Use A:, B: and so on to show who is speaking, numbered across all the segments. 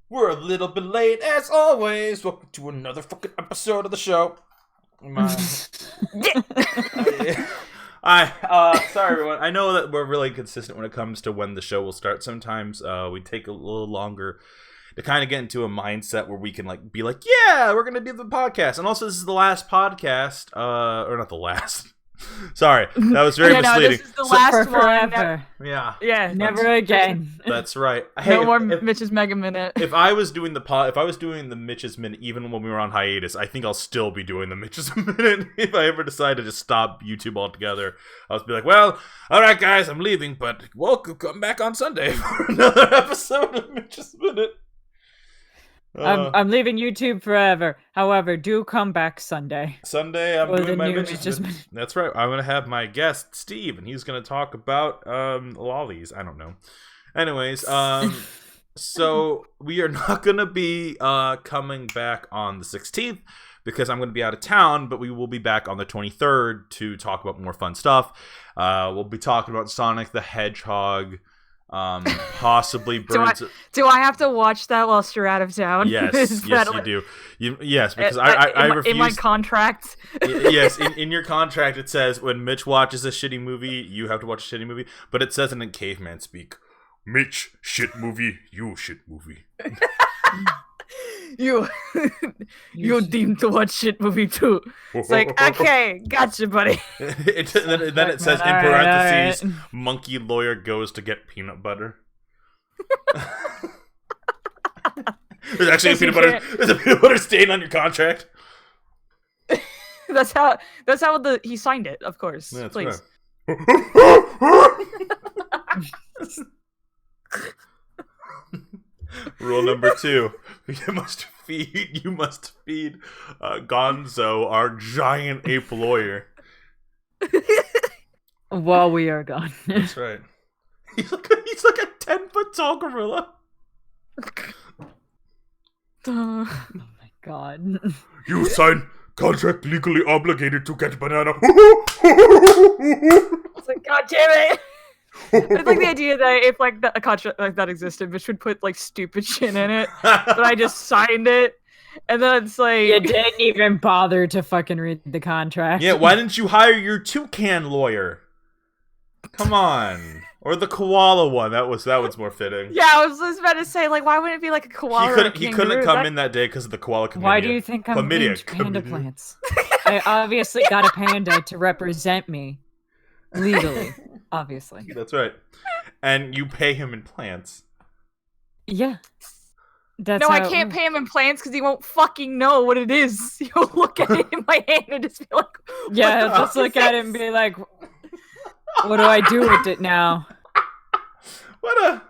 A: We're a little bit late as always. Welcome to another fucking episode of the show. Sorry everyone. I know that we're really consistent when it comes to when the show will start. Sometimes we take a little longer to kind of get into a mindset where we can be like, yeah, we're gonna do the podcast. And also, this is the last podcast, or not the last. Sorry, that was very misleading.
B: This is the last one.
C: Forever.
A: Yeah,
C: Never again.
A: That's right.
B: No more Mitch's Mega Minute.
A: If I was doing the Mitch's Minute, even when we were on hiatus, I think I'll still be doing the Mitch's Minute. If I ever decide to just stop YouTube altogether, I'll just be like, well, all right, guys, I'm leaving, but welcome, come back on Sunday for another episode of Mitch's Minute.
C: I'm leaving YouTube forever. However, do come back Sunday.
A: I'm doing my Mitch's Minute. That's right. I'm going to have my guest, Steve, and he's going to talk about lollies. I don't know. Anyways, so we are not going to be coming back on the 16th because I'm going to be out of town, but we will be back on the 23rd to talk about more fun stuff. We'll be talking about Sonic the Hedgehog, possibly birds.
B: Do I have to watch that whilst you're out of town?
A: Yes, you do. Yes, because I refuse.
B: In my contract.
A: Yes, in your contract it says when Mitch watches a shitty movie, you have to watch a shitty movie. But it says it in caveman speak: Mitch, shit movie, you shit movie.
B: You're deemed to watch shit movie too. It's like, okay, gotcha, buddy.
A: Then it says in parentheses, right. Monkey lawyer goes to get peanut butter. There's actually there's a peanut butter stain on your contract.
B: That's how he signed it, of course.
A: That's
B: please.
A: Rule number 2: you must feed Gonzo, our giant ape lawyer,
C: while we are gone.
A: That's right. He's like a 10-foot tall gorilla.
C: Oh my god!
A: You sign contract legally obligated to get banana.
B: It's like, god damn it! It's like the idea that if a contract like that existed, which would put stupid shit in it, but I just signed it, and then it's like
C: you didn't even bother to fucking read the contract.
A: Yeah, why didn't you hire your toucan lawyer? Come on, or the koala one. That one's more fitting.
B: Yeah, I was just about to say, why wouldn't it be like a koala?
A: He couldn't come in that day because of the koala chlamydia.
C: Why do you think I'm in panda plants? I obviously got a panda to represent me legally. Obviously.
A: That's right. And you pay him in plants.
C: Yeah.
B: I can't pay him in plants because he won't fucking know what it is. He'll look at it in my hand and just be like,
C: yeah, just look at it and be like, what do I do with it now?
A: What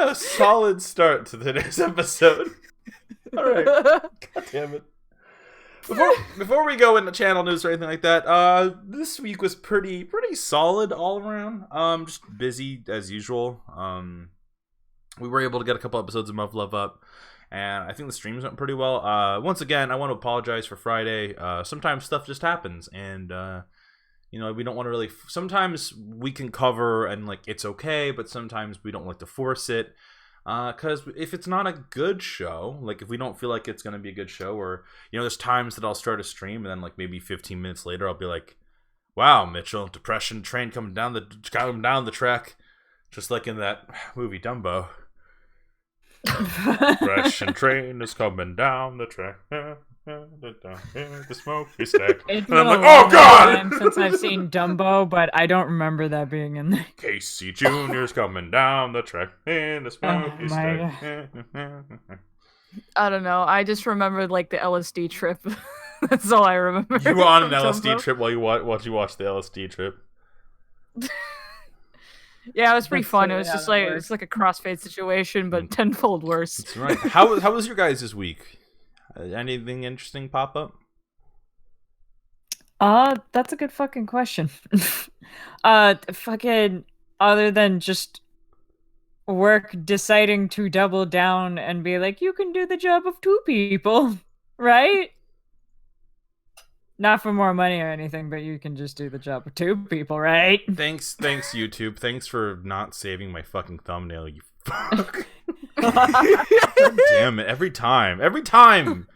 A: a solid start to today's episode. All right. God damn it. Before we go into channel news or anything like that, this week was pretty solid all around. Just busy as usual. We were able to get a couple episodes of Muff Love up, and I think the streams went pretty well. Once again, I want to apologize for Friday. Sometimes stuff just happens, and we don't want to really. Sometimes we can cover and it's okay, but sometimes we don't like to force it. Because if it's not a good show, if we don't feel like it's going to be a good show, or, there's times that I'll start a stream and then maybe 15 minutes later I'll be like, wow, Mitchell, depression train coming down the track, just like in that movie Dumbo. Depression train is coming down the track. The smoky stack.
C: It's
A: and I'm
C: been
A: like, oh god!
C: Since I've seen Dumbo, but I don't remember that being in there.
A: Casey Jr.'s coming down the track in the smoky stack.
B: I don't know. I just remembered the LSD trip. That's all I remember.
A: You were on an LSD trip while you watched the LSD trip.
B: Yeah, it was pretty fun. It was just it's like a crossfade situation, but tenfold worse.
A: That's right. How was your guys this week? Anything interesting pop up?
C: That's a good fucking question. Fucking other than just work deciding to double down and be like, you can do the job of 2 people, right? Not for more money or anything, but you can just do the job of 2 people, right?
A: Thanks YouTube. Thanks for not saving my fucking thumbnail, you fuck. God damn it! Every time.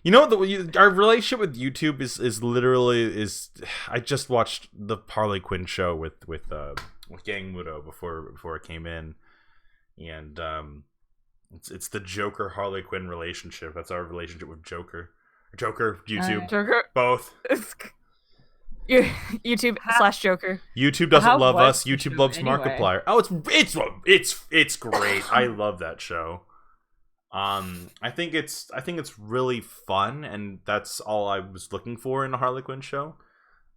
A: You know our relationship with YouTube is literally. I just watched the Harley Quinn show with Gang Mudo before it came in, and it's the Joker Harley Quinn relationship. That's our relationship with Joker, YouTube,
B: Joker.
A: both.
B: YouTube / Joker.
A: YouTube doesn't
C: How
A: love
C: was
A: us.
C: the
A: YouTube
C: show
A: loves
C: anyway?
A: Markiplier. Oh, it's great. I love that show. I think it's really fun, and that's all I was looking for in a Harley Quinn show.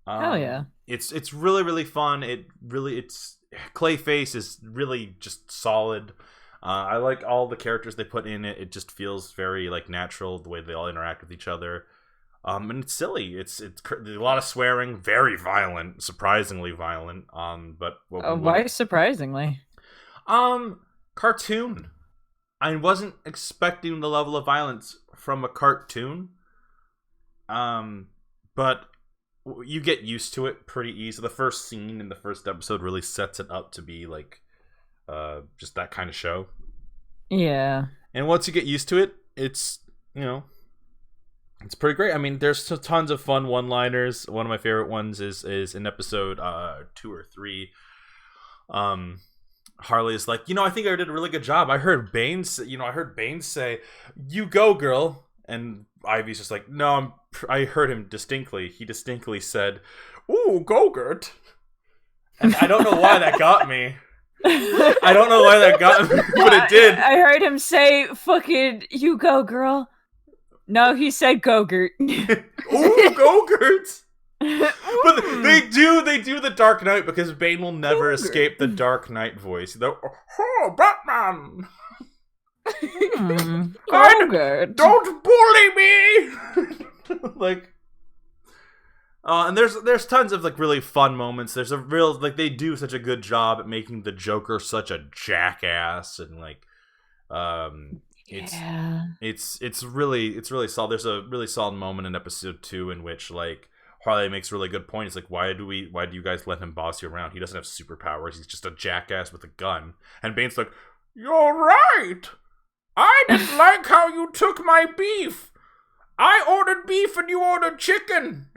C: Hell yeah.
A: It's really, really fun. It's Clayface is really just solid. I like all the characters they put in it. It just feels very like natural the way they all interact with each other. And it's silly. It's a lot of swearing, very violent, surprisingly violent. But
C: Why surprisingly?
A: Cartoon. I wasn't expecting the level of violence from a cartoon. But you get used to it pretty easy. The first scene in the first episode really sets it up to be like just that kind of show.
C: Yeah.
A: And once you get used to it, it's, it's pretty great. I mean, there's tons of fun one-liners. One of my favorite ones is in episode 2 or 3. Harley's like, I think I did a really good job. I heard Bane say, "You go, girl." And Ivy's just like, "No, I heard him distinctly. He distinctly said, 'Ooh, Gogurt.'" And I don't know why that got me. I don't know why that got me, but it did.
C: I heard him say, "Fucking you go, girl." No, he said Gogurt.
A: Ooh, Gogurt. But they do the Dark Knight, because Bane will never escape the Dark Knight voice. Oh, Batman!
C: Gogurt.
A: Don't bully me! And there's tons of really fun moments. There's a real they do such a good job at making the Joker such a jackass, and it's really solid. There's a really solid moment in episode 2 in which Harley makes a really good point. It's like, why do you guys let him boss you around? He doesn't have superpowers. He's just a jackass with a gun. And Bane's like, "You're right. I didn't like how you took my beef. I ordered beef and you ordered chicken."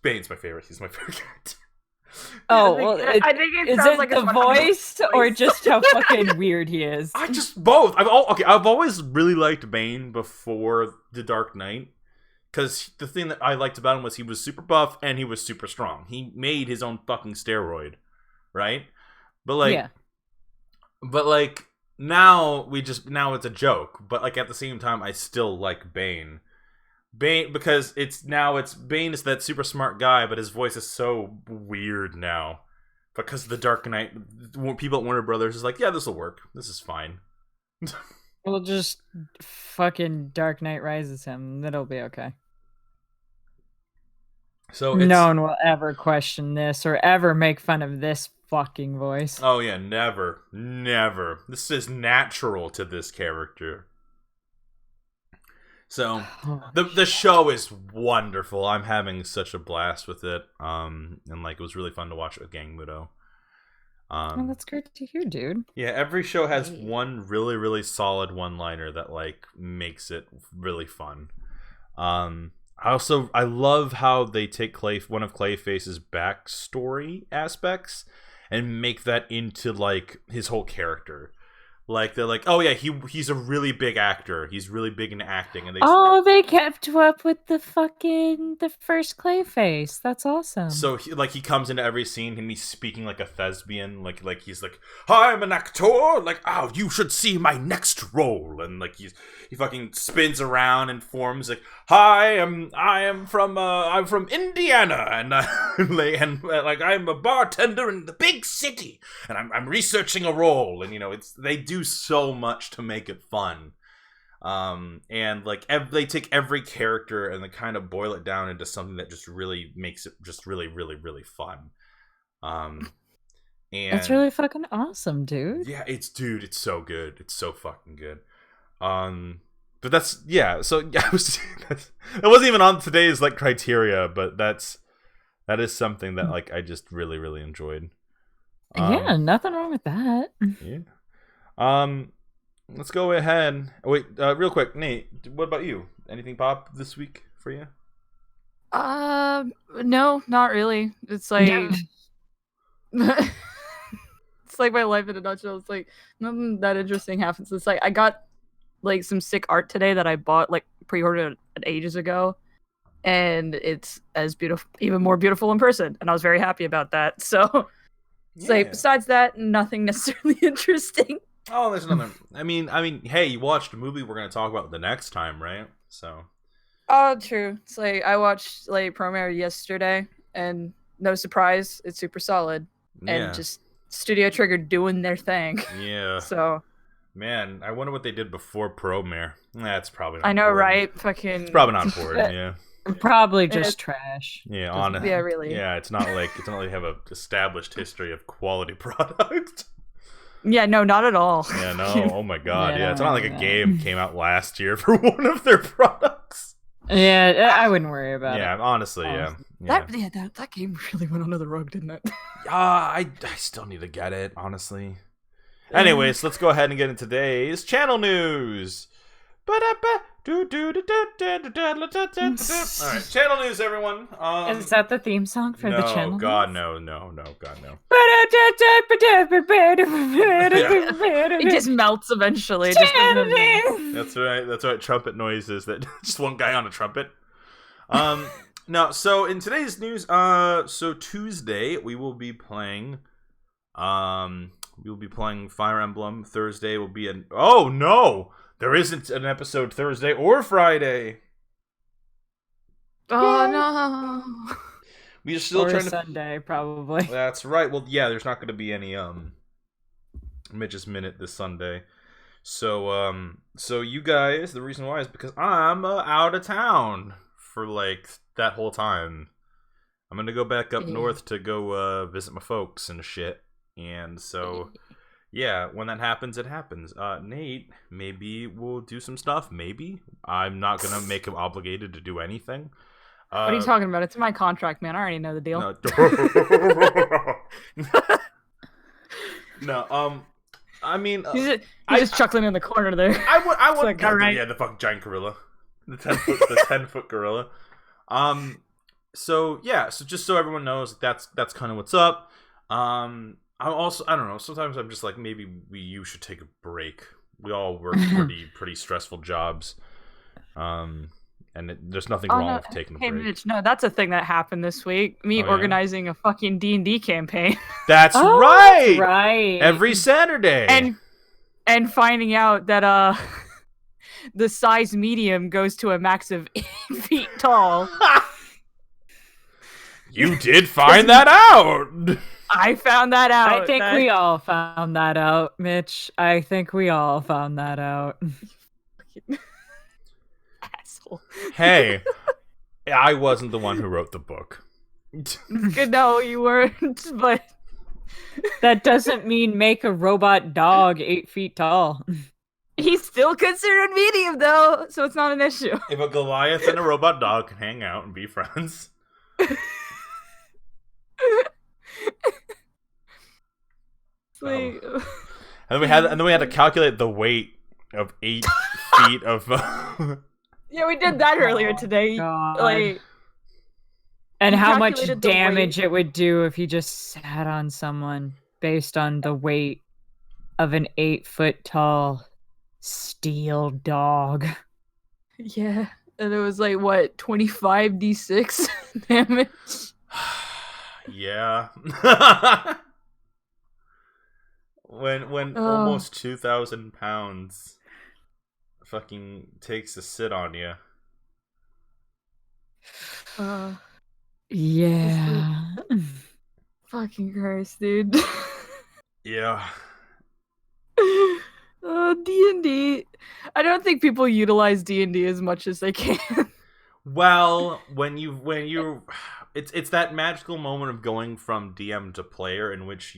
A: Bane's my favorite. He's my favorite character.
C: Oh, well,
B: I think it
C: is
B: sounds
C: it
B: like
C: the voice or just how fucking weird he is?
A: Both. I've always really liked Bane before The Dark Knight. Because the thing that I liked about him was he was super buff and he was super strong. He made his own fucking steroid, right? But now it's a joke. But at the same time, I still like Bane. Because Bane is that super smart guy, but his voice is so weird now. Because the Dark Knight, people at Warner Brothers is like, yeah, this will work. This is fine.
C: We'll just fucking Dark Knight Rises him. That'll be okay.
A: So
C: no one will ever question this or ever make fun of this fucking voice.
A: Oh yeah, never. This is natural to this character. So the show is wonderful. I'm having such a blast with it. And it was really fun to watch with Gang Mudo.
C: Well, that's great to hear, dude.
A: Yeah, every show has one really, really solid one-liner that makes it really fun. I love how they take one of Clayface's backstory aspects and make that into his whole character. They're like, oh yeah, he's a really big actor. He's really big in acting, and
C: they kept up with the first Clayface. That's awesome.
A: So he comes into every scene and he's speaking like a thespian, he's like, "I'm an actor, oh, you should see my next role," and he fucking spins around and forms "Hi, I'm from Indiana, and I'm a bartender in the big city, and I'm researching a role," and they do so much to make it fun. And they take every character and they kind of boil it down into something that just really makes it just really, really, really fun. And
C: it's really fucking awesome, dude.
A: Yeah, it's so good. It's so fucking good. But that's, yeah, so yeah, that wasn't even on today's criteria, but that is something that I just really, really enjoyed.
C: Yeah, nothing wrong with that.
A: Yeah. Let's go ahead. Wait, real quick, Nate. What about you? Anything pop this week for you?
B: No, not really. It's like it's like my life in a nutshell. It's like nothing that interesting happens. It's like I got like some sick art today that I bought like pre-ordered ages ago, and it's as beautiful, even more beautiful in person, and I was very happy about that. So it's like besides that, nothing necessarily interesting.
A: Oh, there's another. I mean, hey, you watched a movie we're gonna talk about the next time, right? So.
B: Oh, true. It's like I watched like Premiere yesterday, and no surprise, it's super solid, and just Studio Trigger doing their thing.
A: Yeah.
B: So.
A: Man, I wonder what they did before Premiere. That's probably not
B: I know,
A: important.
B: right? Fucking.
A: It's probably not important. Yeah.
C: Probably just trash.
A: Yeah, honestly.
B: Yeah, really.
A: Yeah, it's not like they have a established history of quality product.
B: Yeah, no, not at all.
A: Yeah, no. Oh my god. Yeah, it's not like a
C: Yeah.
A: game came out last year for one of their products.
C: Yeah, I wouldn't worry about it.
A: Yeah, honestly, yeah.
B: That game really went under the rug, didn't it?
A: I still need to get it, honestly. Anyways, let's go ahead and get into today's channel news. Alright, channel news, everyone.
C: Is that the theme song for the channel?
A: God, no, God, no.
B: It just melts eventually.
A: That's right. Trumpet noises that just one guy on a trumpet. No, so in today's news, so Tuesday we will be playing Fire Emblem. Thursday will be oh no! There isn't an episode Thursday or Friday.
B: Oh no.
A: We are still trying to
C: Sunday, probably.
A: That's right. Well, yeah, there's not going to be any Mitch's Minute this Sunday. So you guys, the reason why is because I'm out of town for like that whole time. I'm going to go back up north to go visit my folks and shit. And so yeah, when that happens, it happens. Nate, maybe we'll do some stuff. Maybe. I'm not going to make him obligated to do anything.
B: What are you talking about? It's in my contract, man. I already know the deal.
A: No, I mean,
B: he's just chuckling in the corner there.
A: I would,
B: like, all right.
A: Yeah, the fucking giant gorilla, the 10-foot gorilla. So yeah, so just so everyone knows, that's kind of what's up. I don't know. Sometimes I'm just like, maybe you should take a break. We all work pretty stressful jobs. And there's nothing wrong with taking a break.
B: Hey, Mitch, no, that's a thing that happened this week. Me organizing a fucking D&D campaign.
A: That's right!
C: Right.
A: Every Saturday.
B: And finding out that the size medium goes to a max of 8 feet tall.
A: You did find that out!
B: I found that out.
C: I think we all found that out, Mitch. I think we all found that out.
B: Asshole.
A: Hey, I wasn't the one who wrote the book.
B: No, you weren't, but...
C: That doesn't mean make a robot dog 8 feet tall.
B: He's still considered medium, though, so it's not an issue.
A: If a Goliath and a robot dog can hang out and be friends...
B: Like,
A: and then we had to calculate the weight of 8 feet of.
B: Yeah, we did that earlier today. Like,
C: and how much damage it would do if you just sat on someone based on the weight of an 8 foot tall steel dog.
B: Yeah, and it was like what 25d6 damage.
A: Yeah. when almost 2,000 pounds fucking takes a sit on you.
C: Yeah.
B: Fucking Christ, dude.
A: Yeah.
B: D&D. I don't think people utilize D&D as much as they can.
A: Well, when you it's that magical moment of going from DM to player in which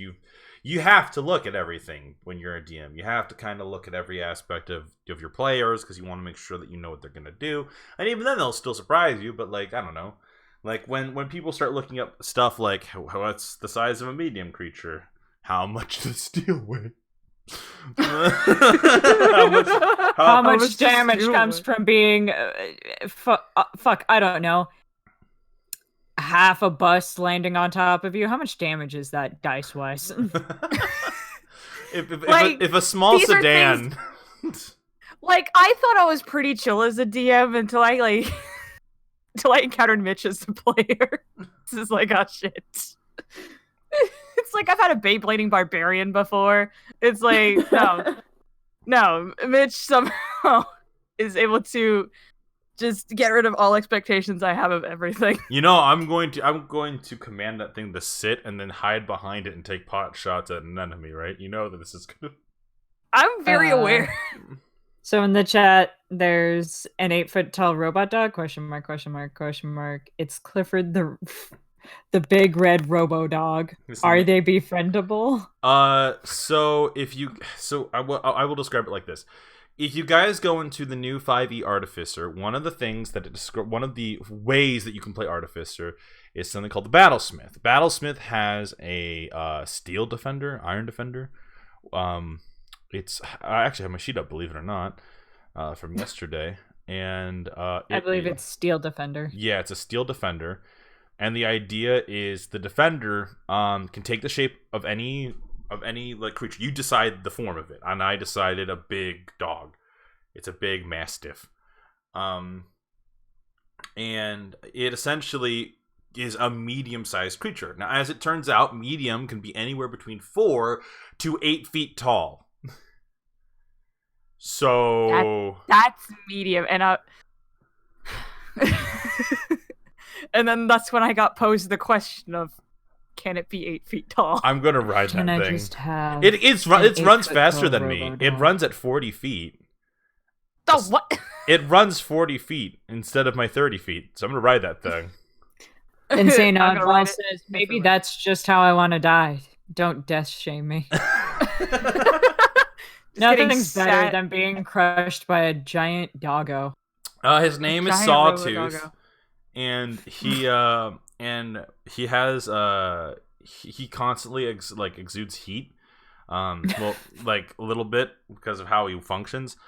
A: you have to look at everything when you're a DM. You have to kind of look at every aspect of your players because you want to make sure that you know what they're going to do. And even then they'll still surprise you, but like, I don't know. Like when people start looking up stuff like what's the size of a medium creature? How much does steel weigh?
C: How much
B: much
C: damage
B: does
C: comes
B: steel
C: from being fuck, I don't know, half a bus landing on top of you? How much damage is that dice wise?
A: If a small
B: these are
A: sedan.
B: Like, I thought I was pretty chill as a DM until I encountered Mitch as the player. This is like, oh shit. It's like I've had a Beyblading barbarian before. It's like, no, Mitch somehow is able to just get rid of all expectations I have of everything.
A: I'm going to command that thing to sit and then hide behind it and take pot shots at an enemy, right? You know that this is good.
B: I'm very aware.
C: So in the chat, there's an 8-foot-tall robot dog? Question mark, question mark, question mark. It's Clifford the big red robo dog. Are they befriendable?
A: I will describe it like this. If you guys go into the new 5e Artificer, one of the ways that you can play Artificer is something called the Battlesmith. Battlesmith has a steel defender, iron defender. I actually have my sheet up, believe it or not, from yesterday, and
C: I believe it's steel defender.
A: Yeah, it's a steel defender, and the idea is the defender can take the shape of any like creature. You decide the form of it, and I decided a big dog. It's a big mastiff, and it essentially is a medium-sized creature. Now, as it turns out, medium can be anywhere between 4 to 8 feet tall. So
B: that's medium, and and then that's when I got posed the question of, can it be 8 feet tall?
A: I'm gonna ride
C: Can
A: that
C: I
A: thing.
C: just have
A: It runs faster than me. It runs at 40 feet.
B: Oh, what?
A: It runs 40 feet instead of my 30 feet, so I'm gonna ride that thing.
C: Insane
B: I'm gonna ride
C: Oddball
B: it.
C: says, maybe that's just how I want to die. Don't death shame me. Nothing's better than being crushed by a giant doggo.
A: His name is Sawtooth, and he has he constantly exudes heat, well, like a little bit because of how he functions,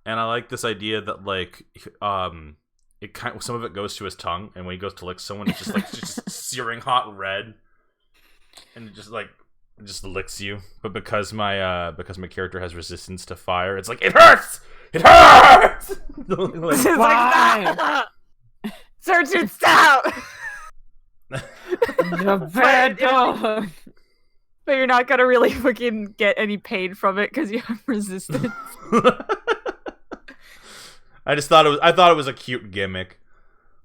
A: and I like this idea that some of it goes to his tongue, and when he goes to lick someone, it's just searing hot red, and it just licks you. But because my character has resistance to fire, it's like, it hurts! It hurts!
B: Why? Sergeant, stop!
C: You're a bad dog.
B: But you're not gonna really fucking get any pain from it because you have resistance.
A: I thought it was a cute gimmick.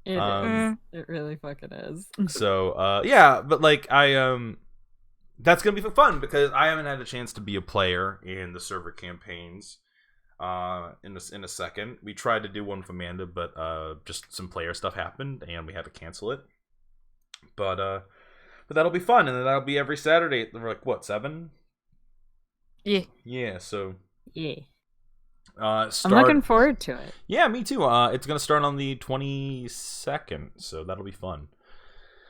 C: It is. It really fucking is.
A: So yeah, but that's gonna be fun because I haven't had a chance to be a player in the server campaigns. In a second, we tried to do one with Amanda, but just some player stuff happened and we had to cancel it. But that'll be fun, and then that'll be every Saturday. We're like, what, 7?
B: Yeah.
A: Yeah. So
C: yeah. I'm looking forward to it.
A: Yeah, me too. It's gonna start on the 22nd, so that'll be fun.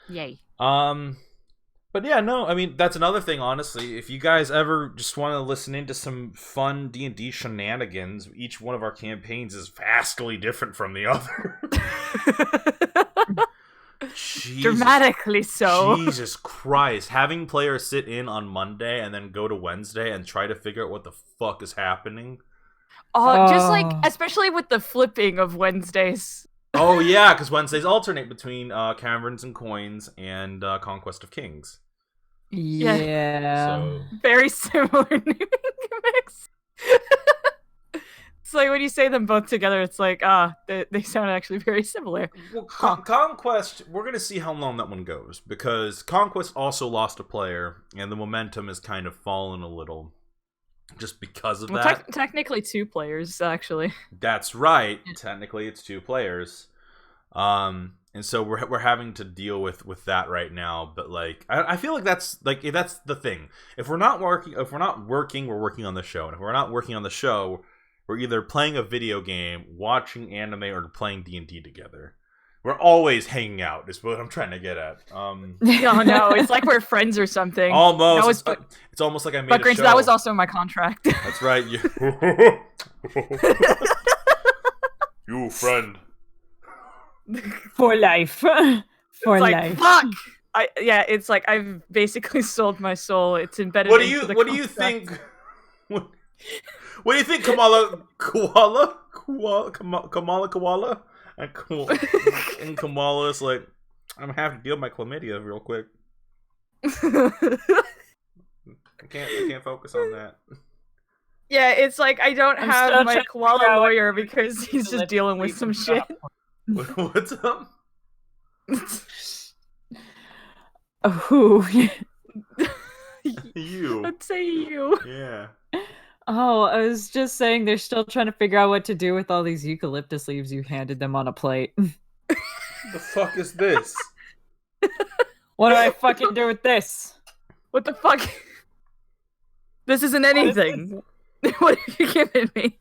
B: Yay.
A: But yeah, no, I mean, that's another thing, honestly. If you guys ever just want to listen into some fun D&D shenanigans, each one of our campaigns is vastly different from the other.
B: Dramatically so.
A: Jesus Christ. Having players sit in on Monday and then go to Wednesday and try to figure out what the fuck is happening.
B: Just especially with the flipping of Wednesdays.
A: Oh yeah, because Wednesdays alternate between Caverns and Coins and Conquest of Kings.
C: Yeah.
A: So
B: very similar naming mix. It's like when you say them both together, it's like, they sound actually very similar.
A: Well, Conquest, we're going to see how long that one goes, because Conquest also lost a player, and the momentum has kind of fallen a little, just because of that.
B: Technically 2 players, actually.
A: That's right. Technically, it's 2 players. And so we're having to deal with that right now. But I feel like that's the thing. If we're not working, we're working on the show. And if we're not working on the show, we're either playing a video game, watching anime, or playing D&D together. We're always hanging out. Is what I'm trying to get at.
B: Oh no, it's like we're friends or something.
A: Almost. It's almost like I made
B: but
A: a
B: granted,
A: show.
B: that was also in my contract.
A: That's right. You friend.
C: For life. For
B: It's like,
C: life.
B: fuck. It's like I've basically sold my soul. It's embedded.
A: What do
B: into the
A: you think? What do you think, Kamala Koala, and Kamala's like, I'm gonna have to deal with my chlamydia real quick. I can't focus on that.
B: Yeah, it's like I don't
C: I'm
B: have
C: still
B: my
C: trying to
B: koala
C: figure out
B: lawyer because he's just dealing with some shit.
A: What's up?
C: Who?
A: You.
B: Let's say you.
A: Yeah.
C: Oh, I was just saying they're still trying to figure out what to do with all these eucalyptus leaves you handed them on a plate.
A: The fuck is this?
C: What do I fucking do with this?
B: What the fuck? This isn't anything. What have you given me?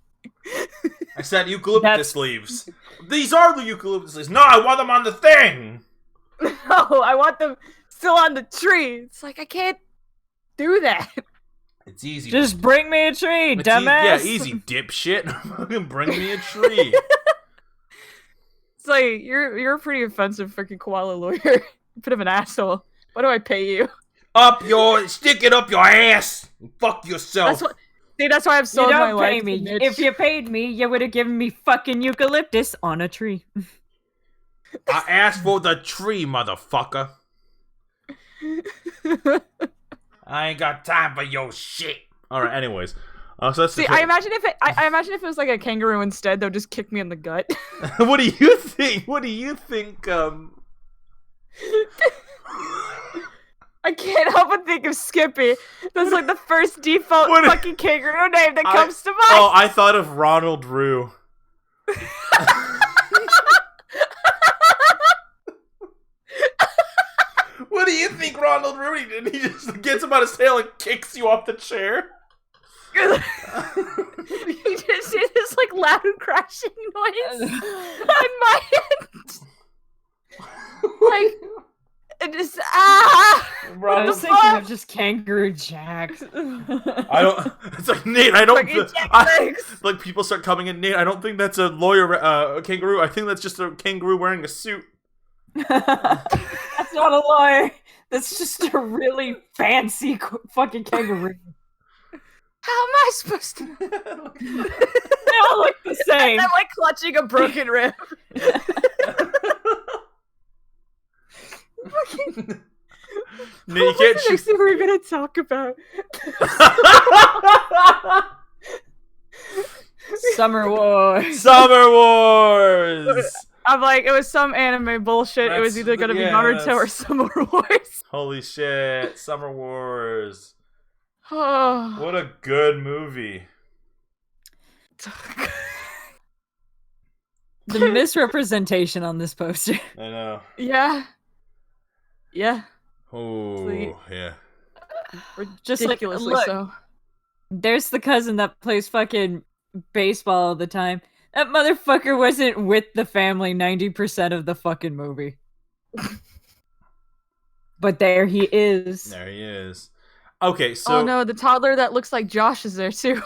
A: I said eucalyptus leaves. These are the eucalyptus leaves. No, I want them on the thing.
B: No, I want them still on the tree. It's like I can't do that.
A: It's easy.
C: Just bring me a tree, dumbass.
A: Yeah, easy, dipshit. Fucking bring me a tree.
B: It's like you're a pretty offensive freaking koala lawyer. Bit of an asshole. What do I pay you?
A: Stick it up your ass. Fuck yourself.
B: That's why I've sold
C: You
B: my
C: don't
B: life
C: pay
B: to
C: me.
B: Mitch.
C: If you paid me, you would have given me fucking eucalyptus on a tree.
A: I asked for the tree, motherfucker. I ain't got time for your shit. All right. Anyways, so that's
B: See, I imagine if it was like a kangaroo instead, they'll just kick me in the gut.
A: What do you think? What do you think?
B: I can't help but think of Skippy. That's like the first default fucking kangaroo name that comes to mind.
A: Oh, I thought of Ronald Rue. What do you think Ronald Rue did? He just gets him on his tail and kicks you off the chair.
B: You just see this like loud crashing noise on my end. Like it just
C: I was thinking of just Kangaroo Jack.
A: I don't. It's like Nate. I don't. Like people start coming in. Nate, I don't think that's a lawyer, a kangaroo. I think that's just a kangaroo wearing a suit.
C: That's not a lawyer. That's just a really fancy fucking kangaroo.
B: How am I supposed to?
C: They all look the same.
B: I'm like clutching a broken rib.
A: No, you can't
B: the next thing we're gonna talk about?
C: Summer Wars.
A: Summer Wars.
B: I'm like, it was some anime bullshit. It was either gonna be Naruto or Summer Wars.
A: Holy shit, Summer Wars.
B: Oh.
A: What a good movie.
C: The misrepresentation on this poster.
A: I know.
B: Yeah. Yeah.
A: Oh, yeah.
B: Ridiculously so.
C: There's the cousin that plays fucking baseball all the time. That motherfucker wasn't with the family 90% of the fucking movie. But there he is.
A: There he is. Okay, so...
B: Oh no, the toddler that looks like Josh is there too.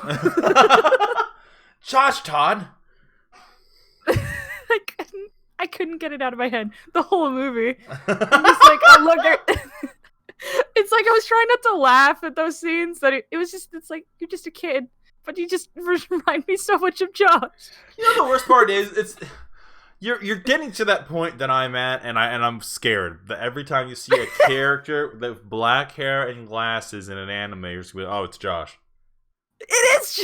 A: Josh Todd.
B: I couldn't get it out of my head. The whole movie. I'm just like, oh look, it's like I was trying not to laugh at those scenes. That it's like you're just a kid, but you just remind me so much of Josh.
A: You know the worst part is you're getting to that point that I'm at, and I'm scared that every time you see a character with black hair and glasses in an anime, you're just going, oh, it's Josh.
B: It is.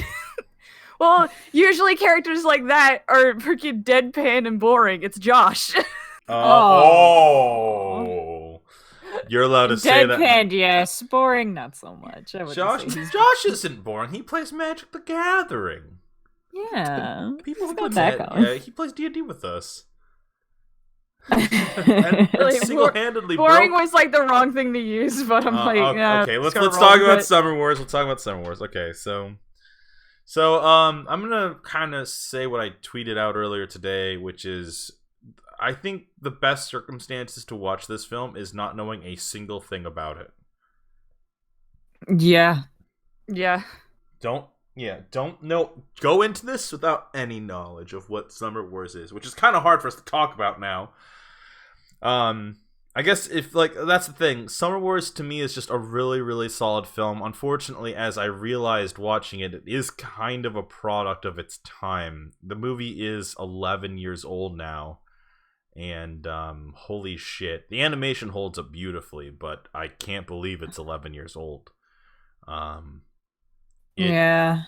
B: Well, usually characters like that are freaking deadpan and boring. It's Josh.
A: Oh. You're allowed to say that.
C: Deadpan, yes. Boring, not so much.
A: Josh isn't boring. He plays Magic the Gathering.
C: Yeah.
A: People
C: got
A: play
C: that going.
A: Yeah, he plays D&D with us. and single-handedly
B: boring was like the wrong thing to use, but I'm like,
A: okay, let's talk about Summer Wars. Let's talk about Summer Wars. Okay, so I'm gonna kind of say what I tweeted out earlier today, which is I think the best circumstances to watch this film is not knowing a single thing about it.
C: Yeah.
B: Yeah.
A: Don't know. Go into this without any knowledge of what Summer Wars is, which is kind of hard for us to talk about now. I guess if like that's the thing, Summer Wars to me is just a really, really solid film. Unfortunately, as I realized watching it, it is kind of a product of its time. The movie is 11 years old now, and holy shit, the animation holds up beautifully, but I can't believe it's 11 years old.
C: Yeah.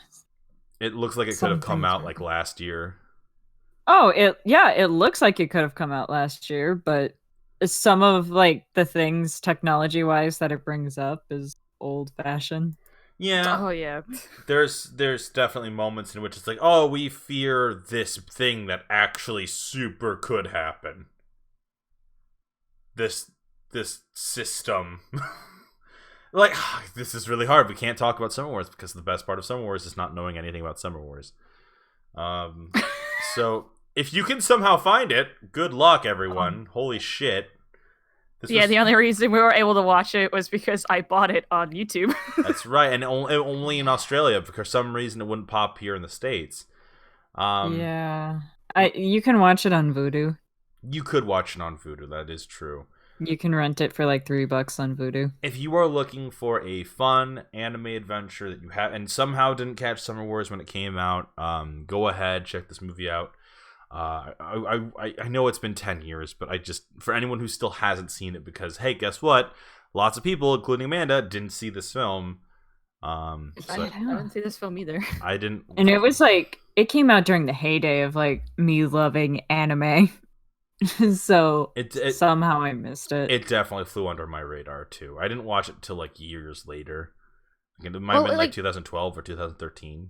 A: It looks like it could have come out like last year.
C: Oh, it looks like it could have come out last year, but some of like the things technology-wise that it brings up is old-fashioned.
A: Yeah.
B: Oh yeah.
A: There's definitely moments in which it's like, oh, we fear this thing that actually super could happen. This system. Like, this is really hard. We can't talk about Summer Wars because the best part of Summer Wars is not knowing anything about Summer Wars. So if you can somehow find it, good luck, everyone. Holy shit.
B: The only reason we were able to watch it was because I bought it on YouTube.
A: That's right, and only in Australia. For some reason, it wouldn't pop here in the States.
C: Yeah. You can watch it on Vudu.
A: You could watch it on Vudu, that is true.
C: You can rent it for like $3 on Vudu.
A: If you are looking for a fun anime adventure that you have and somehow didn't catch Summer Wars when it came out, go ahead, check this movie out. I know it's been 10 years, but I just, for anyone who still hasn't seen it, because hey, guess what? Lots of people, including Amanda, didn't see this film.
B: I didn't see this film either.
A: I didn't,
C: and it was like it came out during the heyday of like me loving anime. So somehow I missed it.
A: It definitely flew under my radar too. I didn't watch it till like years later. It might have been like 2012 or 2013.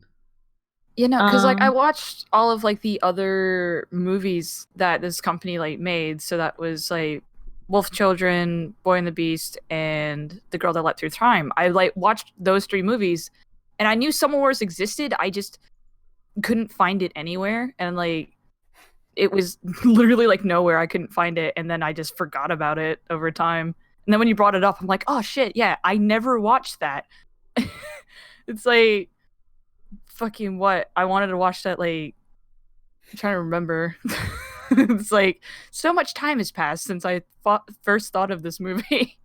B: You know, because like I watched all of like the other movies that this company like made. So that was like Wolf Children, Boy and the Beast, and The Girl That Leapt Through Time. I like watched those 3 movies, and I knew Summer Wars existed. I just couldn't find it anywhere, and like it was literally like nowhere. I couldn't find it, and then I just forgot about it over time. And then when you brought it up, I'm like, oh shit, yeah, I never watched that. It's like fucking what? I wanted to watch that, like, I'm trying to remember. It's like so much time has passed since I first thought of this movie.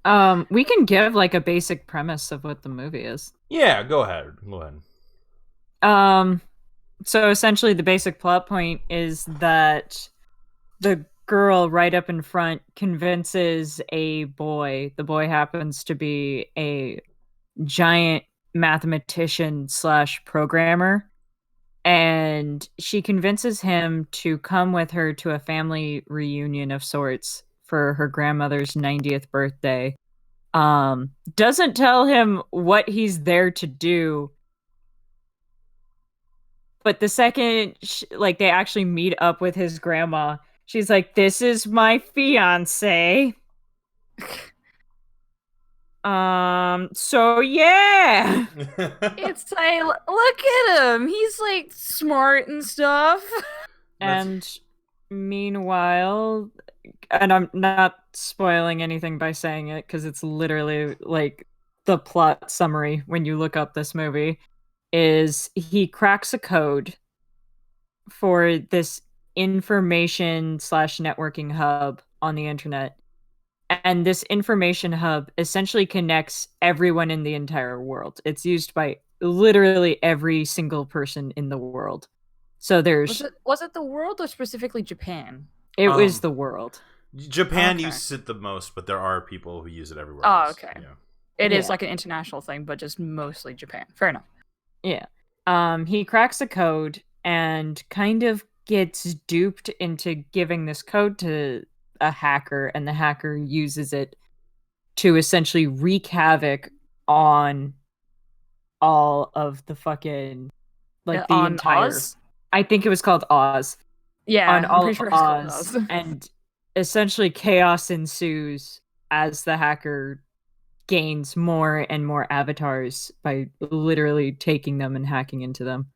C: We can give like a basic premise of what the movie is.
A: Yeah, go ahead.
C: So essentially the basic plot point is that the girl right up in front convinces a boy. The boy happens to be a giant mathematician / programmer, and she convinces him to come with her to a family reunion of sorts for her grandmother's 90th birthday. Doesn't tell him what he's there to do, but the second like they actually meet up with his grandma, she's like, "This is my fiance." So yeah.
B: It's like, look at him. He's like smart and stuff.
C: And meanwhile, and I'm not spoiling anything by saying it because it's literally like the plot summary when you look up this movie, is he cracks a code for this information / networking hub on the internet. And this information hub essentially connects everyone in the entire world. It's used by literally every single person in the world. So there's...
B: Was it the world or specifically Japan?
C: It was the world.
A: Japan uses it the most, but there are people who use it everywhere
B: else.
A: Oh,
B: okay. Yeah. It is like an international thing, but just mostly Japan. Fair enough.
C: Yeah. He cracks a code and kind of gets duped into giving this code to a hacker, and the hacker uses it to essentially wreak havoc on all of the fucking like the entire
B: Oz?
C: I think it was called Oz.
B: Yeah,
C: on all
B: I'm pretty sure
C: Oz. And essentially chaos ensues as the hacker gains more and more avatars by literally taking them and hacking into them.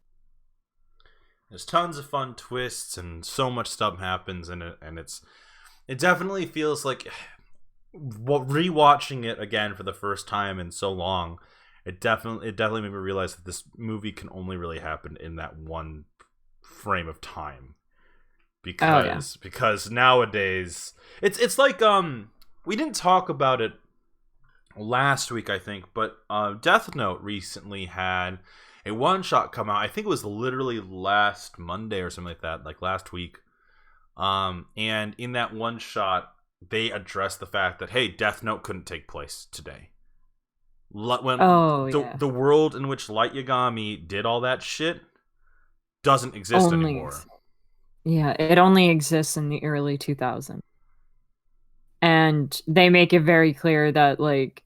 A: There's tons of fun twists and so much stuff happens in it, and it definitely feels like rewatching it again for the first time in so long. It definitely made me realize that this movie can only really happen in that one frame of time. Because nowadays it's like we didn't talk about it last week, I think, but Death Note recently had a one-shot come out. I think it was literally last Monday or something like that, like last week. And in that one-shot, they addressed the fact that, hey, Death Note couldn't take place today. The world in which Light Yagami did all that shit doesn't exist anymore.
C: Yeah, it only exists in the early 2000s. And they make it very clear that, like,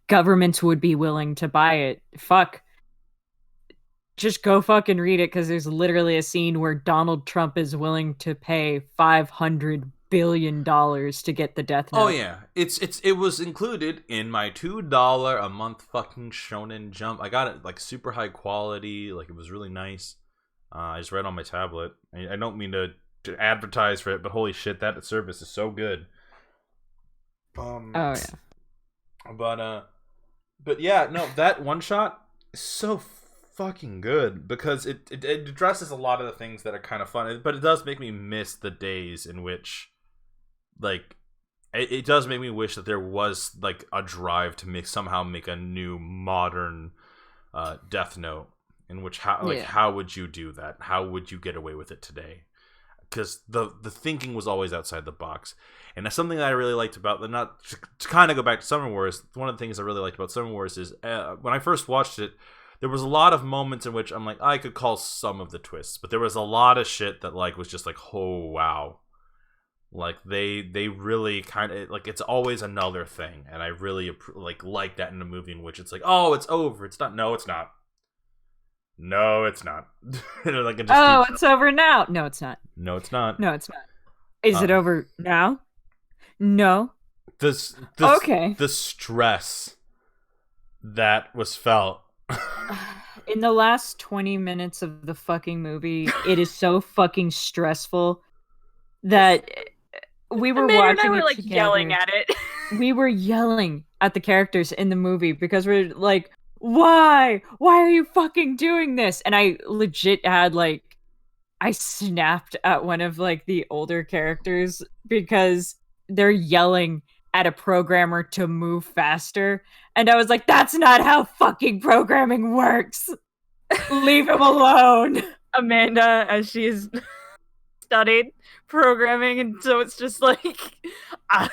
C: governments would be willing to buy it. Fuck. Just go fucking read it, because there's literally a scene where Donald Trump is willing to pay $500 billion to get the Death Note.
A: Oh yeah, it was included in my $2 a month fucking Shonen Jump. I got it like super high quality, like it was really nice. I just read on my tablet. I don't mean to advertise for it, but holy shit, that service is so good.
C: Oh yeah.
A: But yeah, no, that one shot is so fucking good because it addresses a lot of the things that are kind of fun, but it does make me miss the days in which, like, it does make me wish that there was like a drive to somehow make a new modern Death Note. In which how would you do that? How would you get away with it today? Because the thinking was always outside the box, and that's something that I really liked about not to kind of go back to Summer Wars. One of the things I really liked about Summer Wars is when I first watched it, there was a lot of moments in which I'm like, I could call some of the twists, but there was a lot of shit that like was just like, oh wow, like they really kind of like it's always another thing, and I really like that in a movie in which it's like, oh, it's over, it's not, no, it's not. No, it's not. Like
C: it's over now. No, it's not.
A: No, it's not.
C: No, it's not. Is it over now? No.
A: Okay. The stress that was felt.
C: In the last 20 minutes of the fucking movie, it is so fucking stressful that we were watching and I were like together.
B: Yelling at it.
C: We were yelling at the characters in the movie because we're like, why are you fucking doing this? And I legit had like, I snapped at one of like the older characters because they're yelling at a programmer to move faster, and I was like, that's not how fucking programming works. Leave him alone.
B: Amanda, as she's studied programming, and so it's just like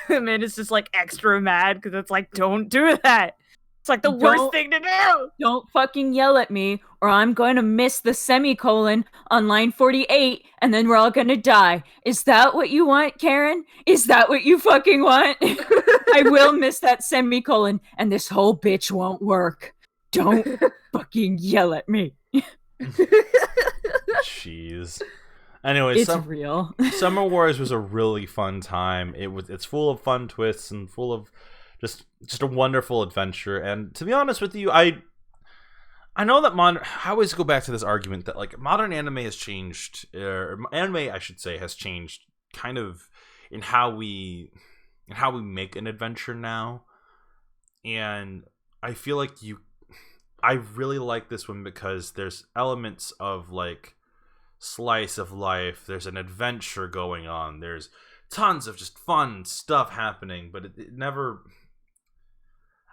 B: Amanda's just like extra mad because it's like, don't do that. It's like the worst thing to do.
C: Don't fucking yell at me, or I'm going to miss the semicolon on line 48, and then we're all going to die. Is that what you want, Karen? Is that what you fucking want? I will miss that semicolon, and this whole bitch won't work. Don't fucking yell at me.
A: Jeez. Anyway,
C: it's real.
A: Summer Wars was a really fun time. It's full of fun twists and full of just a wonderful adventure. And to be honest with you, I know that I always go back to this argument that like modern anime has changed, or anime I should say has changed kind of in how we make an adventure now. And I feel like I really like this one because there's elements of like slice of life, there's an adventure going on, there's tons of just fun stuff happening, but it never,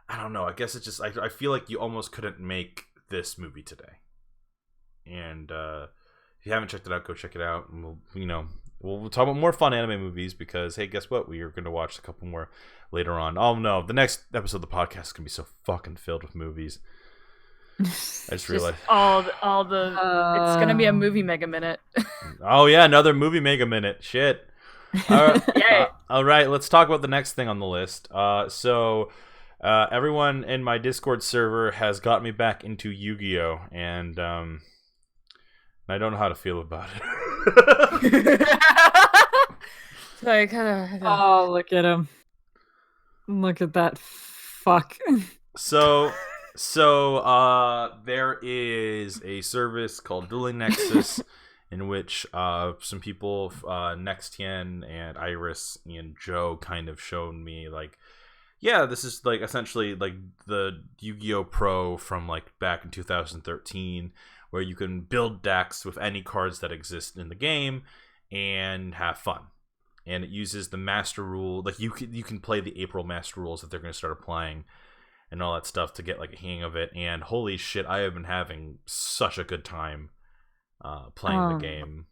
A: I don't know, I guess it's just I feel like you almost couldn't make this movie today. And if you haven't checked it out, go check it out, and we'll talk about more fun anime movies because hey, guess what, we are going to watch a couple more later on. Oh no, the next episode of the podcast is going to be so fucking filled with movies. I just realized
B: all the it's gonna be a movie mega minute.
A: Oh yeah, another movie mega minute. Shit. All right, let's talk about the next thing on the list. So everyone in my Discord server has got me back into Yu-Gi-Oh, and I don't know how to feel about it.
B: So I kind of.
C: Oh, look at him! Look at that fuck.
A: So So there is a service called Dueling Nexus in which some people, Nextian and Iris and Joe, kind of shown me like, yeah, this is like essentially like the Yu-Gi-Oh! Pro from like back in 2013, where you can build decks with any cards that exist in the game and have fun. And it uses the master rule, like you can play the April master rules that they're going to start applying and all that stuff to get like a hang of it. And holy shit, I have been having such a good time playing the game.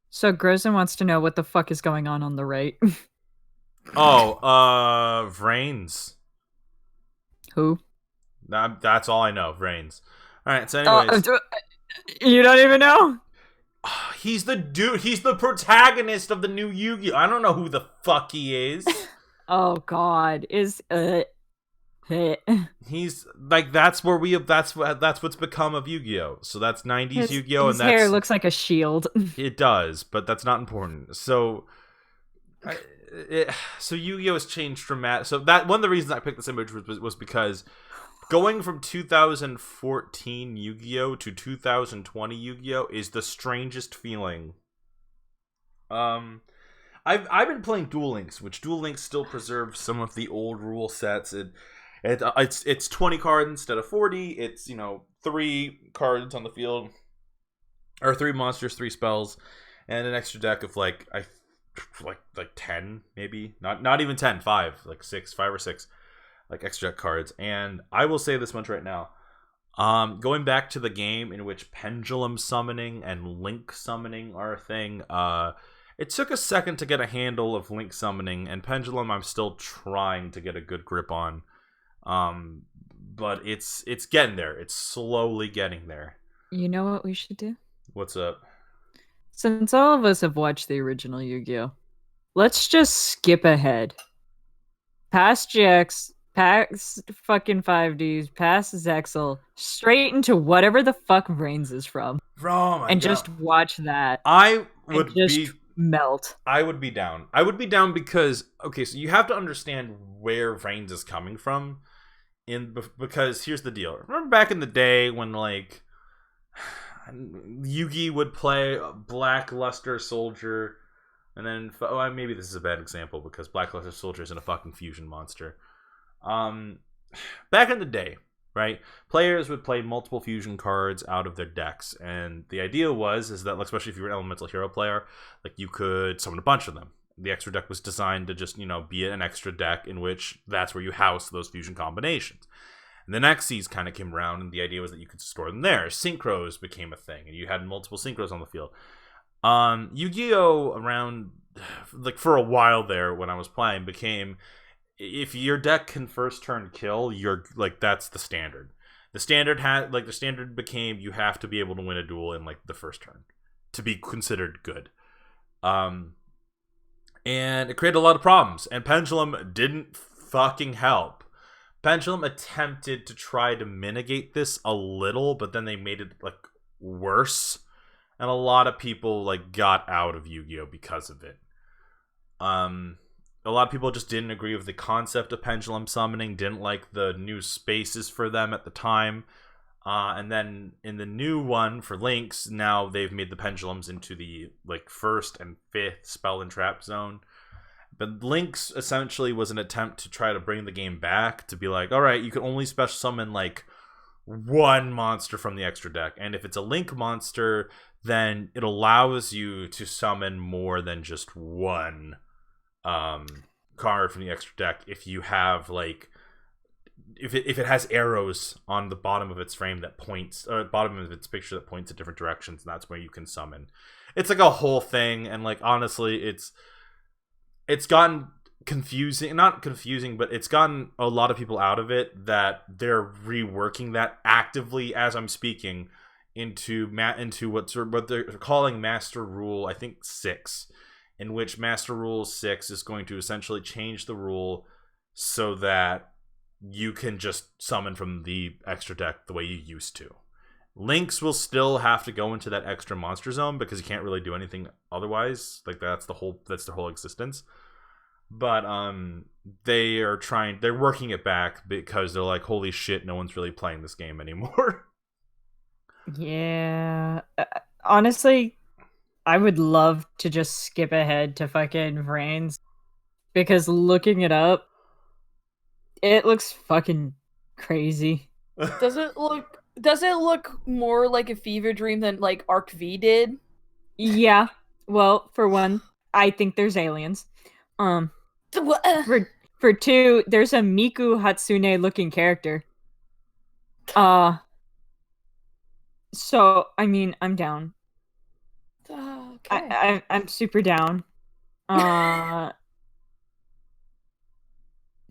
C: So Grozen wants to know what the fuck is going on the right.
A: Vrains.
C: Who?
A: That's all I know. Vrains. All right. So, anyways,
C: you don't even know.
A: He's the dude. He's the protagonist of the new Yugi. I don't know who the fuck he is.
C: Oh God,
A: He's like that's where we have. That's what's become of Yu-Gi-Oh. So that's 90s Yu-Gi-Oh.
C: His hair looks like a shield.
A: It does, but that's not important. So. So Yu-Gi-Oh has changed dramatically. So that one of the reasons I picked this image was because going from 2014 Yu-Gi-Oh to 2020 Yu-Gi-Oh is the strangest feeling. I've been playing Duel Links, which Duel Links still preserves some of the old rule sets. It's 20 cards instead of 40. It's 3 cards on the field, or 3 monsters, 3 spells, and an extra deck of like 10, maybe not even 10, 5 or 6 like extra deck cards. And I will say this much right now, going back to the game in which pendulum summoning and link summoning are a thing, it took a second to get a handle of link summoning, and pendulum I'm still trying to get a good grip on, but it's getting there. It's slowly getting there.
C: You know what we should do?
A: What's up?
C: Since all of us have watched the original Yu-Gi-Oh, let's just skip ahead. Past GX, past fucking 5Ds, past Zexal, straight into whatever the fuck Reigns is from.
A: Oh my God.
C: Just watch that.
A: I would
C: melt.
A: I would be down. I would be down because, okay, so you have to understand where Reigns is coming from. Because here's the deal. Remember back in the day when, like, Yugi would play Black Luster Soldier, and then maybe this is a bad example because Black Luster Soldier isn't a fucking fusion monster. Back in the day, right? Players would play multiple fusion cards out of their decks, and the idea is that, especially if you were an elemental hero player, like you could summon a bunch of them. The extra deck was designed to just be an extra deck in which that's where you house those fusion combinations. And the Nexus kind of came around, and the idea was that you could store them there. Synchros became a thing, and you had multiple synchros on the field. Yu-Gi-Oh! Around, like, for a while there when I was playing, became, if your deck can first turn kill, you're, like, that's the standard. The standard became you have to be able to win a duel in, like, the first turn to be considered good. And it created a lot of problems, and Pendulum didn't fucking help. Pendulum attempted to try to mitigate this a little, but then they made it like worse, and a lot of people like got out of Yu-Gi-Oh because of it. A lot of people just didn't agree with the concept of pendulum summoning, didn't like the new spaces for them at the time. And then in the new one for Links, now they've made the pendulums into the like 1st and 5th spell and trap zone. But Links essentially was an attempt to try to bring the game back to be like, all right, you can only special summon like 1 monster from the extra deck. And if it's a Link monster, then it allows you to summon more than just 1 card from the extra deck if you have like if it has arrows on the bottom of its frame that points, or bottom of its picture that points in different directions, and that's where you can summon. It's like a whole thing, and like honestly, it's gotten confusing, not confusing, but it's gotten a lot of people out of it, that they're reworking that actively as I'm speaking into what they're calling Master Rule, I think 6, in which Master Rule 6 is going to essentially change the rule so that you can just summon from the extra deck the way you used to. Links will still have to go into that extra monster zone because you can't really do anything otherwise. Like that's the whole existence. but they're working it back because they're like, holy shit, no one's really playing this game anymore.
C: Yeah. Honestly, I would love to just skip ahead to fucking Vrains, because looking it up, it looks fucking crazy.
B: Does it look more like a fever dream than like Arc V did?
C: Yeah. Well, for one, I think there's aliens. For two, there's a Miku Hatsune looking character. So I mean, I'm down.
B: Okay.
C: I'm super down.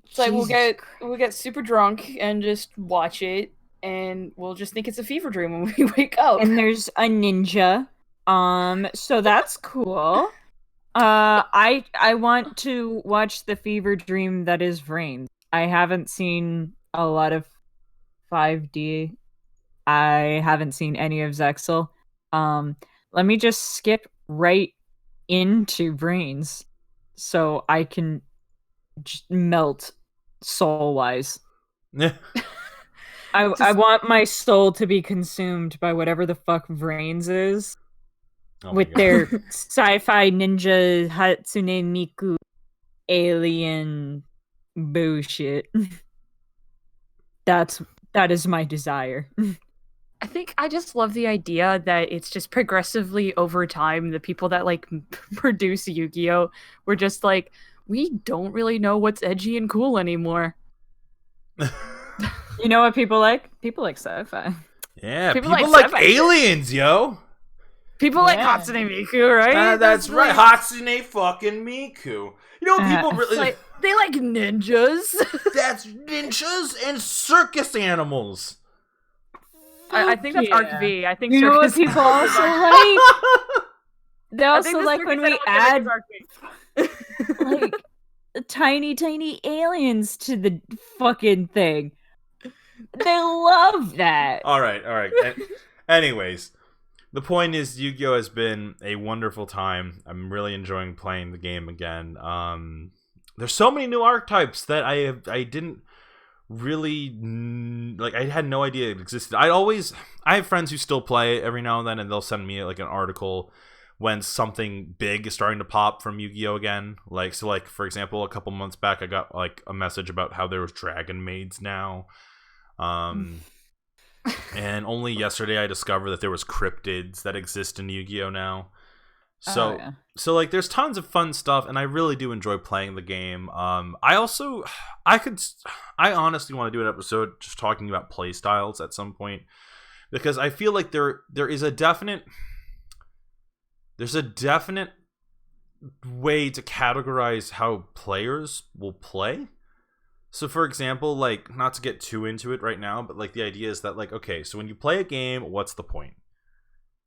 B: It's like we'll get super drunk and just watch it, and we'll just think it's a fever dream when we wake up.
C: And there's a ninja. So that's cool. I want to watch the fever dream that is Vrains. I haven't seen a lot of 5D. I haven't seen any of Zexel. Let me just skip right into Vrains so I can just melt soul-wise. I want my soul to be consumed by whatever the fuck Vrains is. With their sci-fi ninja Hatsune Miku alien bullshit. That is my desire.
B: I think I just love the idea that it's just progressively over time, the people that like produce Yu-Gi-Oh! Were just like, we don't really know what's edgy and cool anymore.
C: You know what people like? People like sci-fi.
A: Yeah, people like aliens, yo.
B: People like Hatsune Miku, right?
A: That's right, Hatsune fucking Miku. You know what people really
B: like? They like ninjas.
A: That's ninjas and circus animals.
B: I think that's Arc V. I think
C: you know what people also like? They also like when we add like tiny aliens to the fucking thing. They love that.
A: All right. Anyways, the point is, Yu-Gi-Oh! Has been a wonderful time. I'm really enjoying playing the game again. There's so many new archetypes that I didn't really like. I had no idea it existed. I have friends who still play it every now and then, and they'll send me like an article when something big is starting to pop from Yu-Gi-Oh! Again. Like for example, a couple months back, I got like a message about how there was Dragon Maids now. And only yesterday I discovered that there was cryptids that exist in Yu-Gi-Oh! Now. So so like there's tons of fun stuff, and I really do enjoy playing the game. I honestly want to do an episode just talking about play styles at some point, because I feel like there's a definite way to categorize how players will play. So for example, like, not to get too into it right now, but like the idea is that like, okay, so when you play a game, what's the point?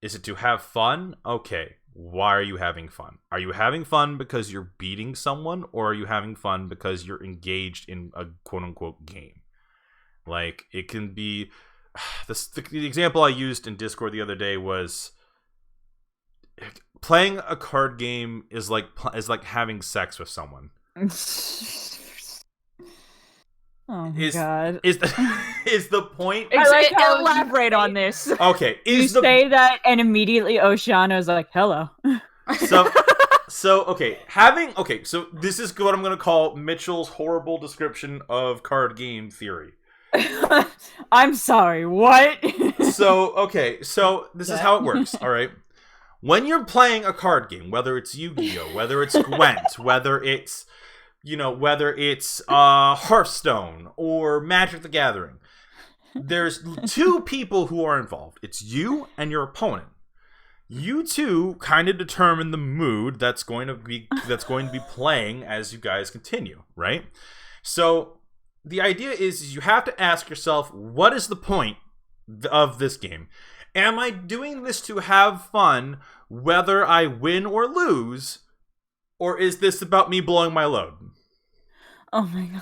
A: Is it to have fun? Okay. Why are you having fun? Are you having fun because you're beating someone, or are you having fun because you're engaged in a quote-unquote game? Like, it can be... The example I used in Discord the other day was... Playing a card game is like having sex with someone.
C: Oh my god.
A: Is the point...
B: Elaborate on this.
A: Okay.
C: Say that and immediately Oceano's like, hello.
A: So this is what I'm going to call Mitchell's horrible description of card game theory.
C: I'm sorry, what?
A: So this is how it works, all right? When you're playing a card game, whether it's Yu-Gi-Oh!, whether it's Gwent, whether it's Hearthstone or Magic the Gathering, there's two people who are involved. It's you and your opponent. You two kind of determine the mood that's going to be playing as you guys continue, right? So the idea is you have to ask yourself, what is the point of this game? Am I doing this to have fun, whether I win or lose, or is this about me blowing my load?
C: Oh my god.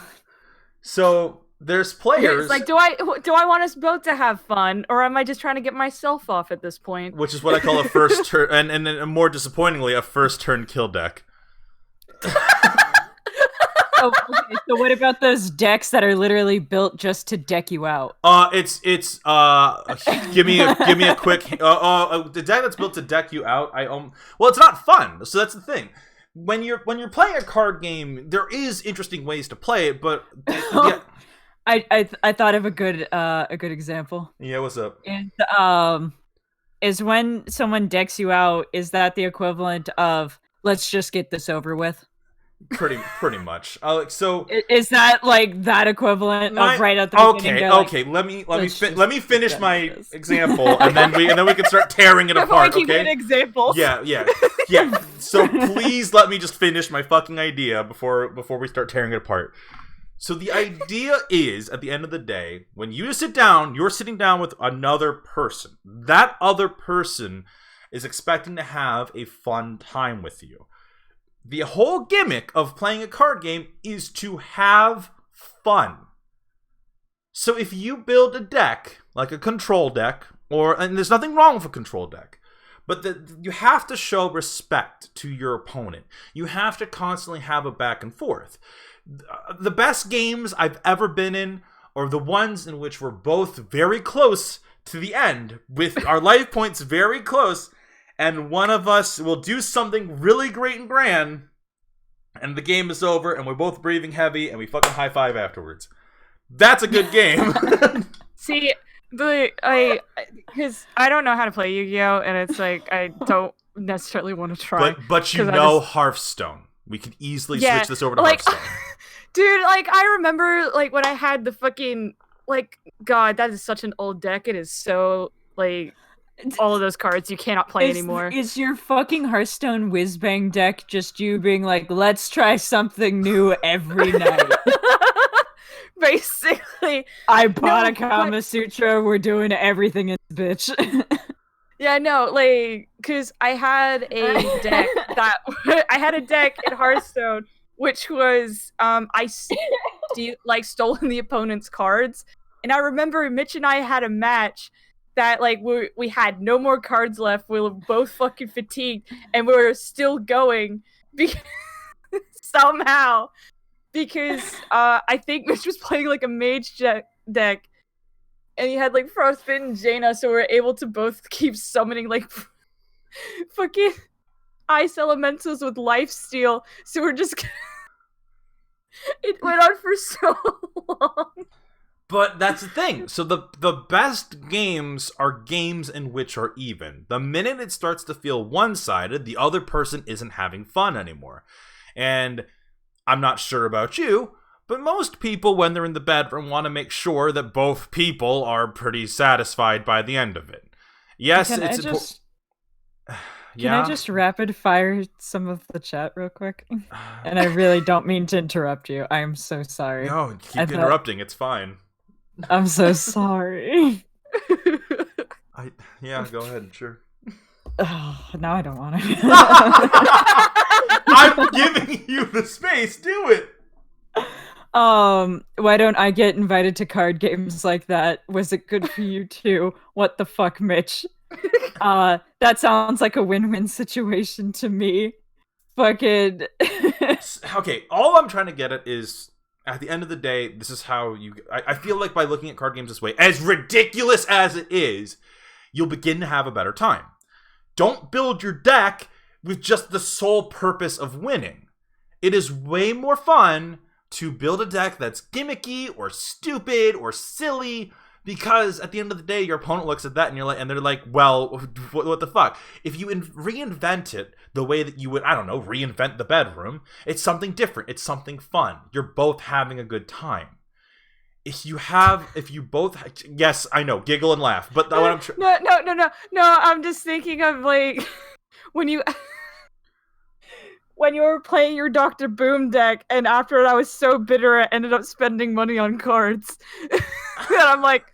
C: So
A: there's players.
B: It's like, do I want us both to have fun, or am I just trying to get myself off at this point?
A: Which is what I call a first turn, and then more disappointingly, a first turn kill deck.
C: Okay, so what about those decks that are literally built just to deck you out?
A: It's give me a quick the deck that's built to deck you out. Well, it's not fun. So that's the thing. When you're playing a card game, there is interesting ways to play it, but
C: I thought of a good example.
A: Yeah, what's up?
C: And is when someone decks you out, is that the equivalent of let's just get this over with?
A: Pretty much. So
C: is that like that equivalent of right at the beginning?
A: Okay. Let me finish my example, and then we can start tearing it apart. Okay.
B: An example.
A: Yeah. So please let me just finish my fucking idea before we start tearing it apart. So the idea is, at the end of the day, when you sit down, you're sitting down with another person. That other person is expecting to have a fun time with you. The whole gimmick of playing a card game is to have fun. So if you build a deck, like a control deck, and there's nothing wrong with a control deck, but you have to show respect to your opponent. You have to constantly have a back and forth. The best games I've ever been in are the ones in which we're both very close to the end, with our life points very close, and one of us will do something really great and grand, and the game is over, and we're both breathing heavy, and we fucking high five afterwards. That's a good game.
B: See, because I don't know how to play Yu-Gi-Oh, and it's like I don't necessarily want to try.
A: But you know Hearthstone. We could easily switch this over to Hearthstone.
B: Dude, like I remember like when I had the fucking God, that is such an old deck. It is so like all of those cards you cannot play anymore.
C: Is your fucking Hearthstone whiz-bang deck just you being like, let's try something new every night?
B: Basically.
C: I bought a Kama Sutra, we're doing everything in this bitch.
B: Yeah, no, like, because I had a deck in Hearthstone, which was, stolen the opponent's cards. And I remember Mitch and I had a match that, like, we had no more cards left. We were both fucking fatigued, and we were still going somehow. Because I think Mitch was playing, like, a mage deck. And he had, like, Frostbite and Jaina, so we were able to both keep summoning, like, fucking ice elementals with lifesteal. So we're just... It went on for so long.
A: But that's the thing. So the best games are games in which are even. The minute it starts to feel one-sided, the other person isn't having fun anymore. And I'm not sure about you, but most people, when they're in the bedroom, want to make sure that both people are pretty satisfied by the end of it. Yes,
C: Can I just rapid fire some of the chat real quick? And I really don't mean to interrupt you. I'm so sorry.
A: No, keep interrupting. It's fine.
C: I'm so sorry.
A: Go ahead. Sure.
C: Oh, now I don't want to.
A: I'm giving you the space. Do it.
C: Why don't I get invited to card games like that? Was it good for you too? What the fuck, Mitch? That sounds like a win-win situation to me. Fucking.
A: Okay, all I'm trying to get at is, at the end of the day, this is how you... I feel like by looking at card games this way, as ridiculous as it is, you'll begin to have a better time. Don't build your deck with just the sole purpose of winning. It is way more fun to build a deck that's gimmicky or stupid or silly, because at the end of the day, your opponent looks at that and they're like, well, what the fuck? If you reinvent it the way that you would, I don't know, reinvent the bedroom, it's something different. It's something fun. You're both having a good time. Yes, I know, giggle and laugh, but what I'm
B: No, I'm just thinking of, like, when you were playing your Dr. Boom deck, and after it I was so bitter I ended up spending money on cards. And I'm like,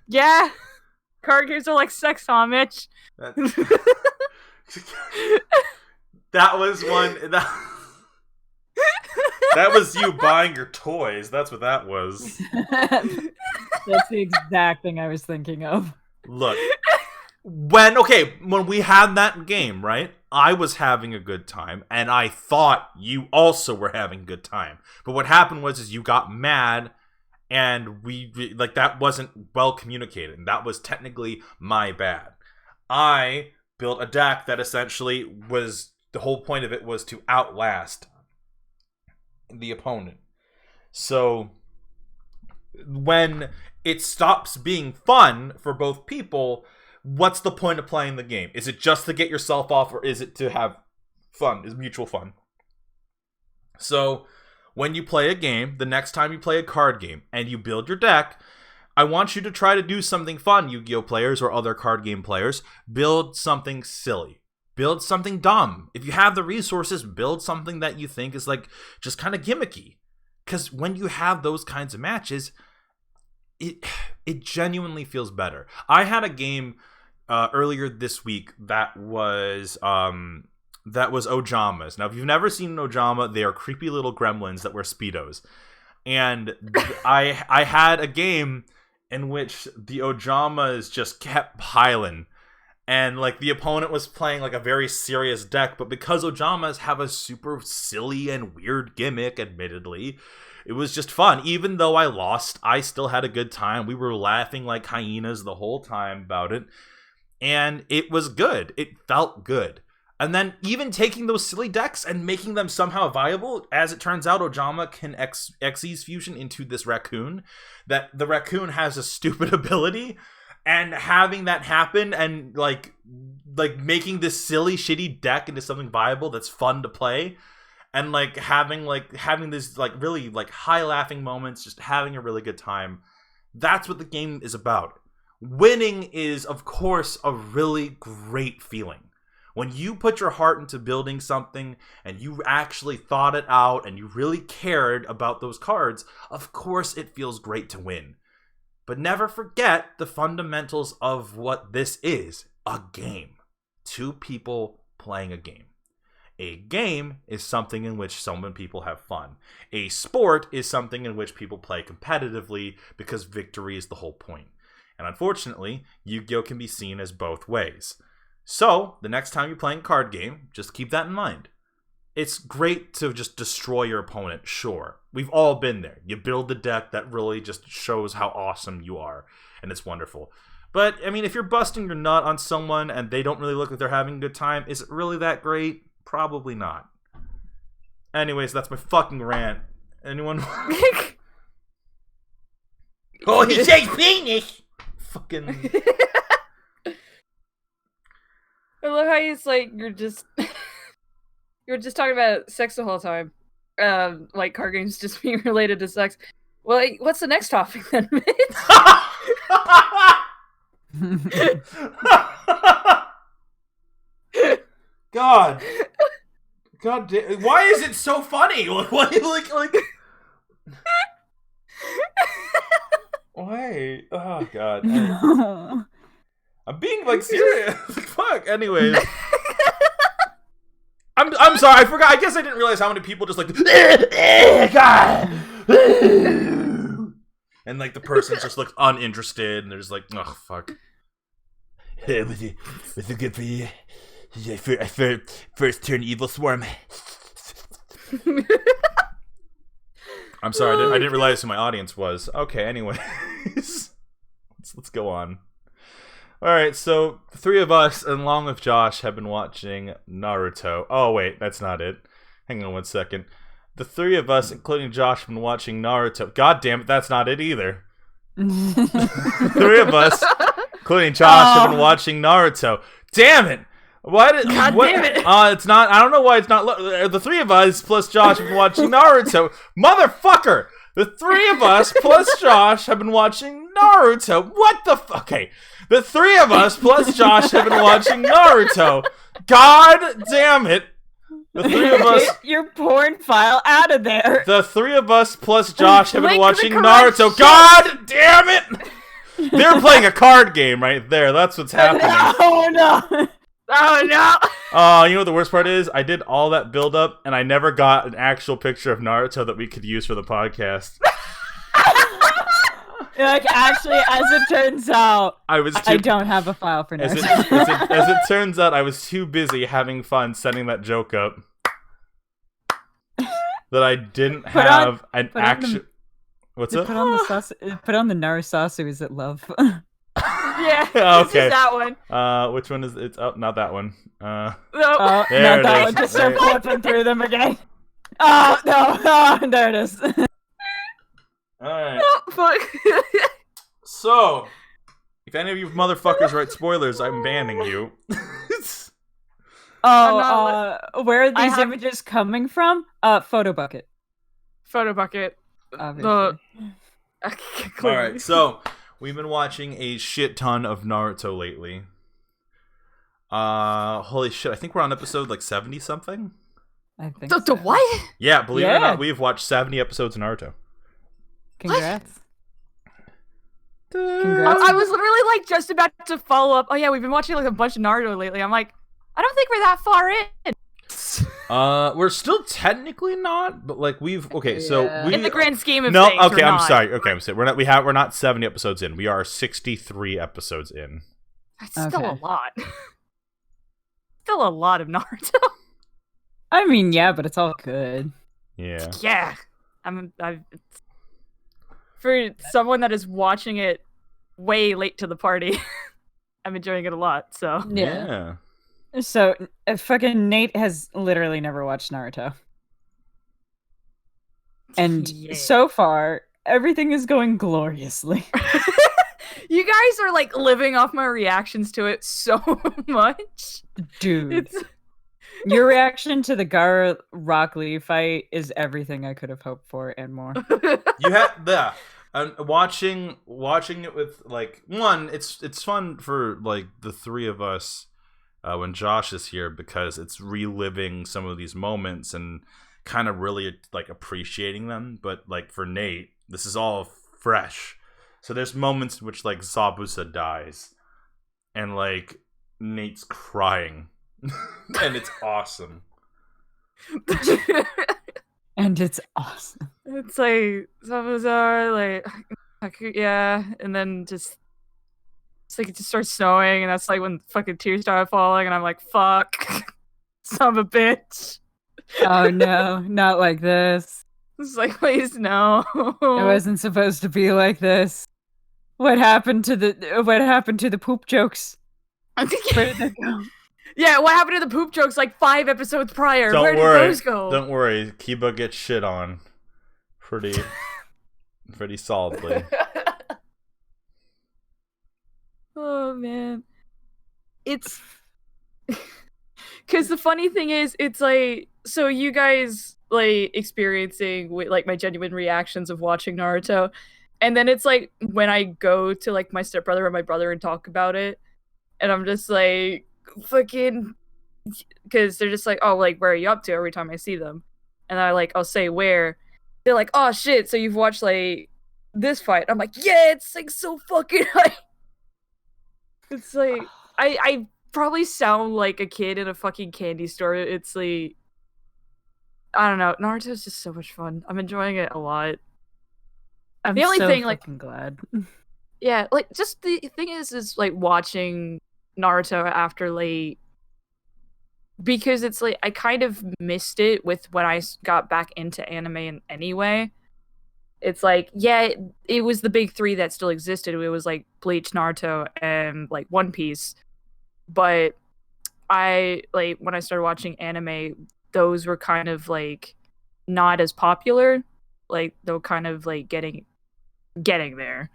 B: yeah, card games are like sex, huh, Mitch?
A: That was one... That was you buying your toys. That's what that was.
C: That's the exact thing I was thinking of.
A: Look, when we had that game, right? I was having a good time, and I thought you also were having a good time. But what happened was you got mad, and that wasn't well communicated, and that was technically my bad. I built a deck that essentially was, the whole point of it was to outlast the opponent. So when it stops being fun for both people, what's the point of playing the game? Is it just to get yourself off, or is it to have fun? Is mutual fun? So when you play a game, the next time you play a card game and you build your deck, I want you to try to do something fun, Yu-Gi-Oh players or other card game players. Build something silly. Build something dumb. If you have the resources, build something that you think is like just kind of gimmicky. Because when you have those kinds of matches, it genuinely feels better. I had a game earlier this week that was Ojamas. Now, if you've never seen an Ojama, they are creepy little gremlins that wear Speedos. And I had a game in which the Ojamas just kept piling. And like the opponent was playing like a very serious deck, but because Ojamas have a super silly and weird gimmick, admittedly, it was just fun. Even though I lost, I still had a good time. We were laughing like hyenas the whole time about it. And it was good. It felt good. And then even taking those silly decks and making them somehow viable, as it turns out, Ojama can Xyz fusion into this raccoon. That the raccoon has a stupid ability. And having that happen and like making this silly, shitty deck into something viable that's fun to play. And having this really high laughing moments, just having a really good time. That's what the game is about. Winning is, of course, a really great feeling. When you put your heart into building something and you actually thought it out and you really cared about those cards, of course it feels great to win. But never forget the fundamentals of what this is, a game. Two people playing a game. A game is something in which so many people have fun. A sport is something in which people play competitively because victory is the whole point. And unfortunately, Yu-Gi-Oh! Can be seen as both ways. So, the next time you're playing a card game, just keep that in mind. It's great to just destroy your opponent, sure. We've all been there. You build the deck that really just shows how awesome you are, and it's wonderful. But, I mean, if you're busting your nut on someone and they don't really look like they're having a good time, is it really that great? Probably not. Anyways, that's my fucking rant. Anyone?
D: Oh, he says penis!
A: Fucking...
B: I love how he's like, you're just talking about sex the whole time. Like card games just being related to sex. Well, what's the next topic then, Mitch?
A: God damn, why is it so funny? Why, why? Oh, God.
C: No.
A: I'm being, serious. Fuck. Anyways. I'm sorry, I forgot. I guess I didn't realize how many people just, God. And, the person just looks uninterested, and they're just oh, fuck.
D: Was it good for you? First turn evil swarm.
A: I'm sorry, I didn't realize who my audience was. Okay, anyways. Let's go on. Alright, so the three of us, along with Josh, have been watching Naruto. Oh, wait, that's not it. Hang on one second. The three of us, including Josh, have been watching Naruto. God damn it, that's not it either. The three of us, including Josh, have been watching Naruto. Damn it!
B: Damn it!
A: It's not. I don't know why it's not. The three of us plus Josh have been watching Naruto. Motherfucker! The three of us plus Josh have been watching Naruto. What the fuck? Okay. The three of us plus Josh have been watching Naruto. God damn it. The three of us.
C: Get your porn file out of there.
A: The three of us plus Josh have been
B: Link
A: watching
B: the correct
A: Naruto.
B: shit.
A: God damn it. They're playing a card game right there. That's what's happening.
C: Oh no.
B: Oh no!
A: Oh, you know what the worst part is? I did all that build up, and I never got an actual picture of Naruto that we could use for the podcast.
C: Like, actually, as it turns out,
A: I
C: don't have a file for
A: as
C: Naruto.
A: as it turns out, I was too busy having fun setting that joke up that I didn't have an action. What's up?
C: Put on the sauce. Put on the Narasasu. Is it love?
B: Yeah,
A: Okay.
B: it's just that one.
A: Which one is it? Oh, not that one.
B: Nope.
C: Oh,
A: There
C: not
A: it
C: that
A: is.
C: one. Just start flipping through them again. Oh no! Oh, there it is.
A: Alright.
B: Fuck.
A: So, if any of you motherfuckers write spoilers, I'm banning you.
C: Where are these
B: have-
C: images coming from? Photo bucket.
B: Photo bucket.
C: Obviously.
A: Alright, so we've been watching a shit ton of Naruto lately. Holy shit, I think we're on episode like 70 something.
C: I think
B: The what?
A: Yeah, believe it or
C: Yeah.
A: not, we've watched 70 episodes of Naruto.
C: Congrats.
B: I
C: Congrats.
B: was literally like just about to follow up. Oh yeah, we've been watching like a bunch of Naruto lately. I'm like, I don't think we're that far in.
A: We're still technically not, but like so
C: Yeah.
A: we
B: In the grand scheme of
A: No,
B: things.
A: okay,
B: we're
A: I'm
B: not.
A: sorry. Okay, I'm sorry. We're not 70 episodes in. We are 63 episodes in.
B: That's still
C: Okay.
B: a lot. Still a lot of Naruto.
C: I mean, yeah, but it's all good.
A: Yeah.
B: Yeah, for someone that is watching it way late to the party. I'm enjoying it a lot. So
A: Yeah.
C: So, fucking Nate has literally never watched Naruto. And
B: Yeah.
C: so far, everything is going gloriously.
B: You guys are like living off my reactions to it so much.
C: Dude,
B: It's
C: your reaction to the Gara Rock Lee fight is everything I could have hoped for and more.
A: You have the watching it with like one. It's fun for like the three of us when Josh is here because it's reliving some of these moments and kind of really like appreciating them. But like for Nate, this is all fresh. So there's moments in which like Zabuza dies, and like Nate's crying, and it's awesome.
C: And it's awesome.
B: It's like some of are like yeah, and then just it's like it just starts snowing, and that's like when fucking tears start falling, and I'm like, fuck, son of a bitch.
C: Oh no, not like this.
B: It's like, please no.
C: It wasn't supposed to be like this. What happened to the poop jokes? Where did they go?
B: Yeah, what happened to the poop jokes like 5 episodes prior?
A: Don't
B: Where
A: worry.
B: did those go?
A: Don't worry. Kiba gets shit on pretty solidly.
B: Oh man, it's because the funny thing is, it's like so you guys like experiencing with like my genuine reactions of watching Naruto, and then it's like when I go to like my stepbrother or my brother and talk about it, and I'm just like fucking because they're just like, oh, like where are you up to every time I see them, and I'll say where, they're like, oh shit, so you've watched like this fight. I'm like, yeah, it's like so fucking like. It's like I probably sound like a kid in a fucking candy store. It's like I don't know. Naruto's just so much fun. I'm enjoying it a lot.
C: I'm
B: The only
C: so
B: thing, like-
C: fucking glad.
B: Yeah, like just the thing is like watching Naruto after late because it's like I kind of missed it with when I got back into anime anyway. It's like, yeah, it was the big 3 that still existed. It was like Bleach, Naruto, and like One Piece. But I like when I started watching anime, those were kind of like not as popular. Like they were kind of like getting there.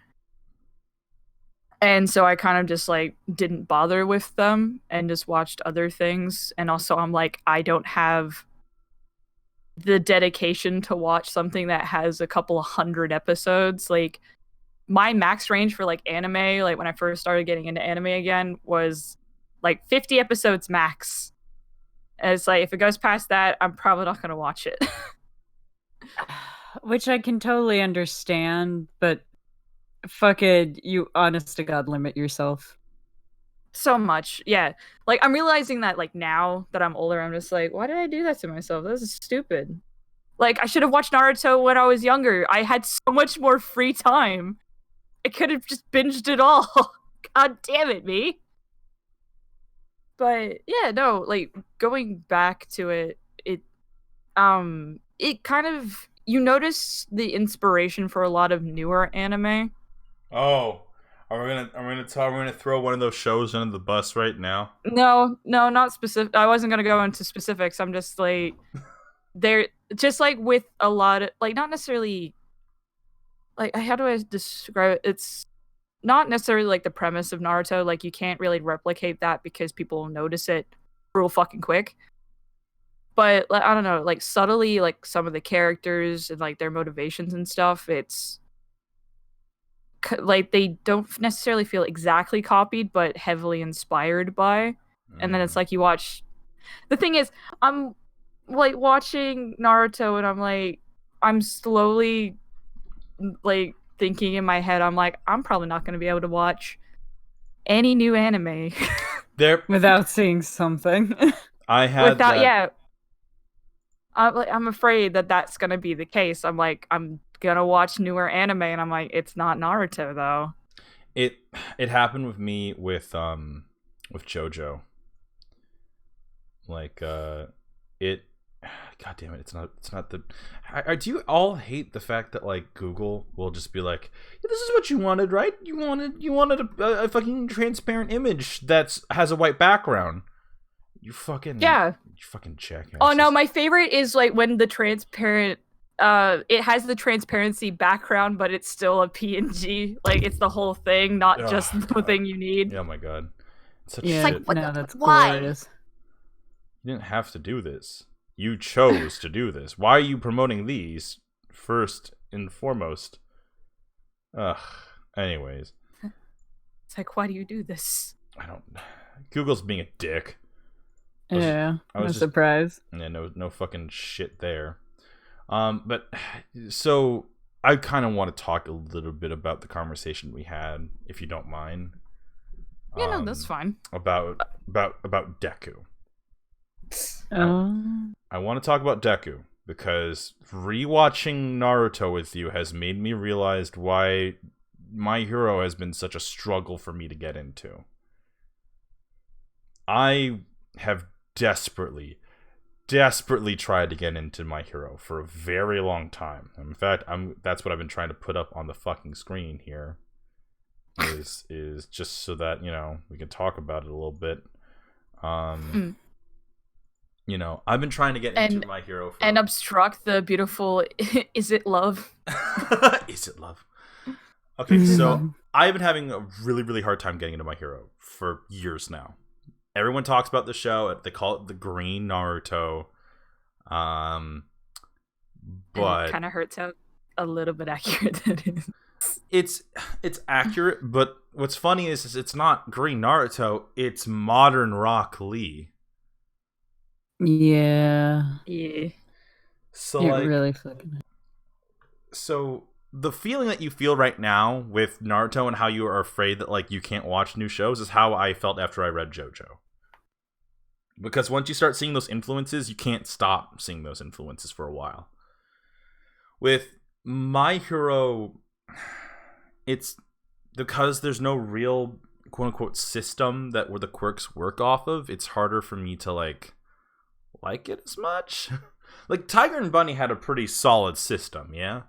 B: And so I kind of just like didn't bother with them and just watched other things. And also I'm like, I don't have the dedication to watch something that has a couple of 100 episodes. Like my max range for like anime, like when I first started getting into anime again, was like 50 episodes max. And it's like if it goes past that, I'm probably not gonna watch it.
C: Which I can totally understand, but fuck it, you honest to God limit yourself.
B: So much. Yeah. Like I'm realizing that like now that I'm older, I'm just like, why did I do that to myself? This is stupid. Like I should have watched Naruto when I was younger. I had so much more free time. I could have just binged it all. God damn it, me. But yeah, no, like going back to it, it kind of, you notice the inspiration for a lot of newer anime.
A: Oh, are we gonna throw one of those shows under the bus right now?
B: No, not specific. I wasn't gonna go into specifics. I'm just like, they're just like with a lot of, like, not necessarily, like, how do I describe it? It's not necessarily like the premise of Naruto. Like, you can't really replicate that because people notice it real fucking quick. But like, I don't know, like subtly, like some of the characters and like their motivations and stuff, it's like they don't necessarily feel exactly copied, but heavily inspired by. And then it's like you watch. The thing is, I'm like watching Naruto, and I'm slowly like thinking in my head, I'm like, I'm probably not going to be able to watch any new anime
A: There,
C: without seeing something.
A: I had
B: without,
A: that.
B: yeah. I'm afraid that that's gonna be the case. I'm like, I'm gonna watch newer anime, and I'm like, it's not Naruto though.
A: It happened with me with JoJo. Like it. God damn it! It's not the. Do you all hate the fact that like Google will just be like, yeah, this is what you wanted, right? You wanted a fucking transparent image that has a white background. You fucking jackass.
B: Oh no, my favorite is like when the transparent, it has the transparency background, but it's still a PNG. Like it's the whole thing, not just the thing you need.
A: Oh my god, such
C: yeah,
A: shit.
B: Like,
C: no, that's
B: why?
C: glorious.
A: You didn't have to do this. You chose to do this. Why are you promoting these first and foremost? Ugh. Anyways,
B: it's like, why do you do this?
A: I don't. Google's being a dick.
C: Yeah,
A: I was
C: no
A: just-
C: surprise.
A: Yeah, no fucking shit there. But so I kind of want to talk a little bit about the conversation we had, if you don't mind.
B: Yeah, no, that's fine.
A: About Deku.
C: Oh.
A: I want to talk about Deku because rewatching Naruto with you has made me realize why My Hero has been such a struggle for me to get into. I have desperately tried to get into My Hero for a very long time. In fact, that's what I've been trying to put up on the fucking screen here. Is just so that, you know, we can talk about it a little bit. You know, I've been trying to get into My Hero
B: and obstruct the beautiful is it love?
A: Is it love? Okay, so I've been having a really, really hard time getting into My Hero for years now. Everyone talks about the show. They call it the Green Naruto. But
B: it kind of hurts how a little bit accurate that is.
A: It's accurate, but what's funny is it's not Green Naruto. It's modern Rock Lee.
C: Yeah.
B: Yeah.
A: So
C: It
A: like,
C: really fucking.
A: so the feeling that you feel right now with Naruto and how you are afraid that like you can't watch new shows is how I felt after I read JoJo. Because once you start seeing those influences, you can't stop seeing those influences for a while. With My Hero, it's because there's no real quote unquote system that where the quirks work off of, it's harder for me to like it as much. Like Tiger and Bunny had a pretty solid system, yeah?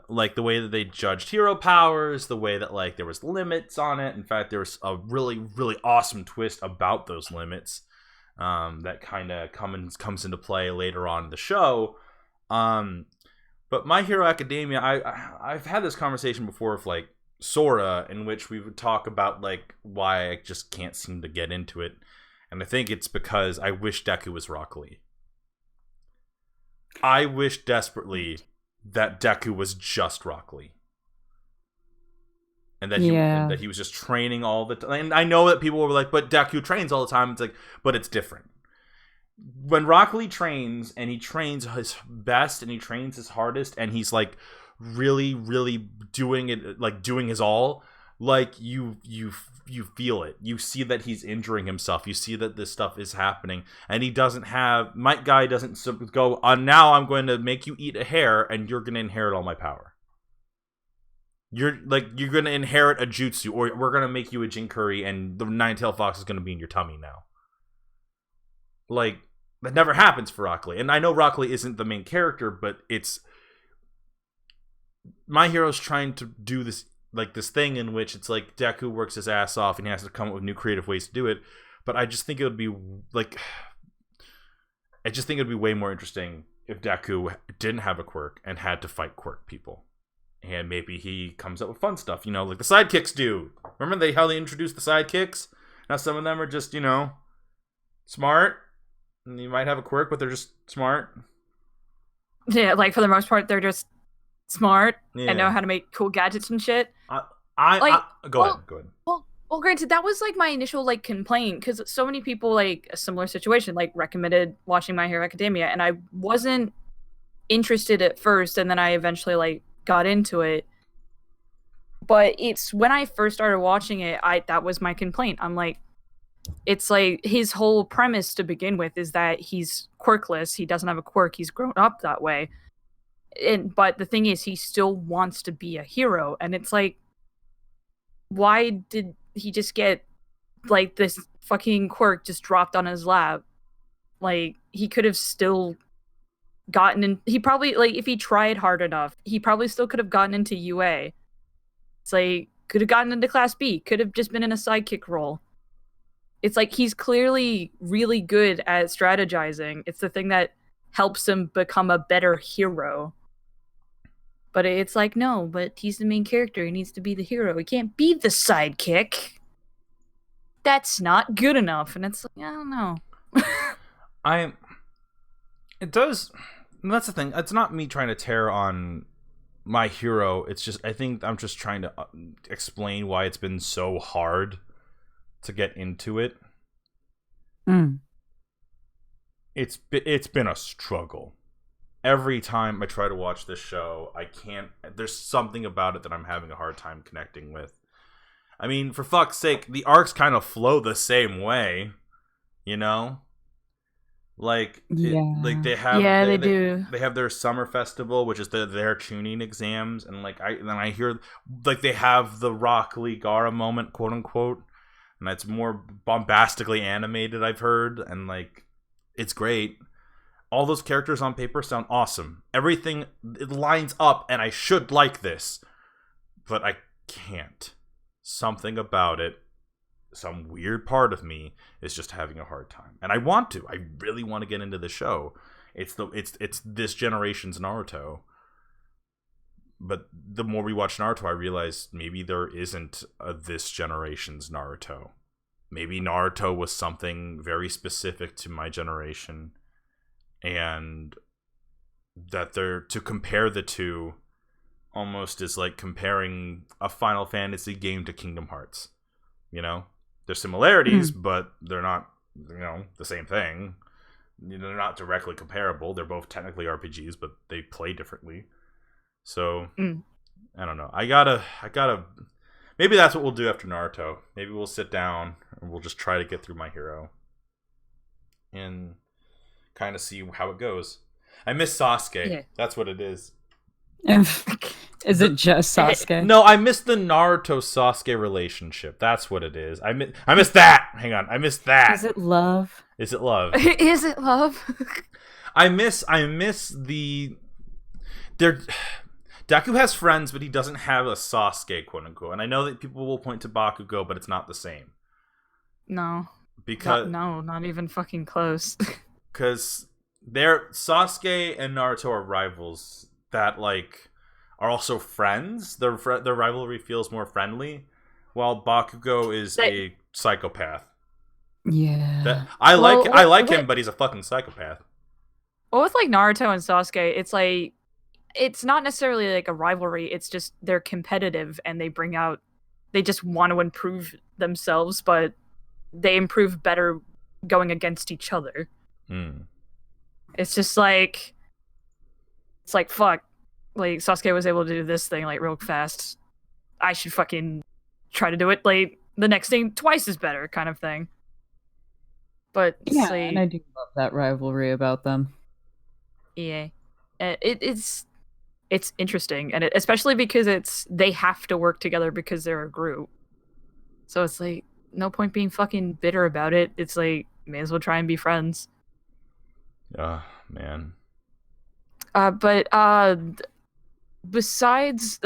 A: Like the way that they judged hero powers, the way that like there was limits on it. In fact, there was a really, really awesome twist about those limits that kind of comes into play later on in the show. But My Hero Academia, I've had this conversation before with like Sora, in which we would talk about like why I just can't seem to get into it, and I think it's because I wish Deku was Rock Lee. I wish desperately that Deku was just Rock Lee. And that he was just training all the time. And I know that people were like, but Deku trains all the time. It's like, but it's different. When Rock Lee trains, and he trains his best, and he trains his hardest, and he's like really, really doing it, like doing his all, like you feel it. You see that he's injuring himself. You see that this stuff is happening, and he doesn't have Might Guy doesn't go now I'm going to make you eat a hair, and you're going to inherit all my power. you're gonna inherit a jutsu, or we're gonna make you a Jinkuri, and the nine-tailed fox is gonna be in your tummy now. Like, that never happens for Rock Lee. And I know Rock Lee isn't the main character, but it's My Hero's trying to do this thing in which it's like Deku works his ass off and he has to come up with new creative ways to do it. But I just think it would be way more interesting if Deku didn't have a quirk and had to fight quirk people. And maybe he comes up with fun stuff, like the sidekicks do. Remember how they introduced the sidekicks? Now some of them are just, smart. And you might have a quirk, but they're just smart.
B: Yeah, like for the most part, they're just smart and know how to make cool gadgets and shit.
A: Go ahead.
B: Well, granted, that was like my initial complaint, because so many people a similar situation recommended watching My Hero Academia, and I wasn't interested at first, and then I eventually got into it. But it's when I first started watching it, that was my complaint. I'm like, it's his whole premise to begin with is that he's quirkless. He doesn't have a quirk. He's grown up that way. But the thing is, he still wants to be a hero. And it's why did he just get this fucking quirk just dropped on his lap? He could have still gotten in. He probably, if he tried hard enough, he probably still could have gotten into UA. It's could have gotten into Class B. Could have just been in a sidekick role. It's he's clearly really good at strategizing. It's the thing that helps him become a better hero. But it's no, but he's the main character. He needs to be the hero. He can't be the sidekick. That's not good enough. And it's I don't know.
A: That's the thing. It's not me trying to tear on My Hero. It's just, I think I'm just trying to explain why it's been so hard to get into it. It's been a struggle. Every time I try to watch this show, I can't. There's something about it that I'm having a hard time connecting with. I mean, for fuck's sake, the arcs kind of flow the same way,
B: They do.
A: They have their summer festival, which is their tuning exams, and I hear they have the Rock Lee Gaara moment, quote unquote. And it's more bombastically animated, I've heard, and it's great. All those characters on paper sound awesome. Everything, it lines up, and I should like this, but I can't. Something about it, some weird part of me is just having a hard time. And I want to. I really want to get into the show. It's this generation's Naruto. But the more we watch Naruto, I realize maybe there isn't a this generation's Naruto. Maybe Naruto was something very specific to my generation, and that to compare the two almost is like comparing a Final Fantasy game to Kingdom Hearts. There's similarities, but they're not, the same thing. They're not directly comparable. They're both technically RPGs, but they play differently. So, I don't know. I gotta. Maybe that's what we'll do after Naruto. Maybe we'll sit down and we'll just try to get through My Hero and kind of see how it goes. I miss Sasuke. Yeah. That's what it is.
C: Is it just Sasuke?
A: No, I miss the Naruto-Sasuke relationship. That's what it is. I miss that. Hang on. I miss that.
C: Is it love?
A: Is it love?
B: Is it love?
A: I miss the... Deku has friends, but he doesn't have a Sasuke, quote unquote. And I know that people will point to Bakugo, but it's not the same.
B: No.
A: Because
B: not even fucking close.
A: Because Sasuke and Naruto are rivals that are also friends. Their rivalry feels more friendly, while Bakugo is a psychopath.
C: Yeah.
A: I like him, but he's a fucking psychopath.
B: Well, with Naruto and Sasuke, it's not necessarily a rivalry. It's just they're competitive and they just want to improve themselves, but they improve better going against each other. It's just fuck. Sasuke was able to do this thing real fast. I should fucking try to do it the next thing twice as better kind of thing. But
C: yeah, and I do love that rivalry about them.
B: Yeah, it's it's interesting, and especially because they have to work together because they're a group. So it's like no point being fucking bitter about it. It's like may as well try and be friends.
A: Oh man.
B: But besides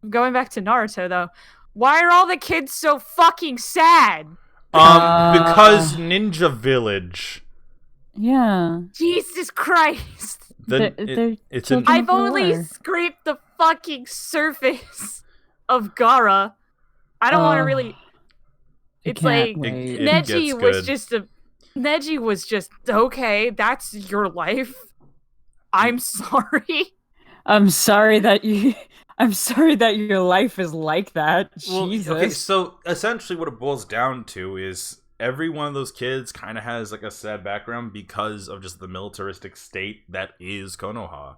B: going back to Naruto though, why are all the kids so fucking sad?
A: Because Ninja Village.
C: Yeah.
B: Jesus Christ. I've only scraped the fucking surface of Gaara. I don't want to really. It's like Neji was just okay. That's your life. I'm sorry.
C: I'm sorry that your life is like that.
A: Well,
C: Jesus.
A: okay, so essentially what it boils down to is every one of those kids kind of has like a sad background because of just the militaristic state that is Konoha.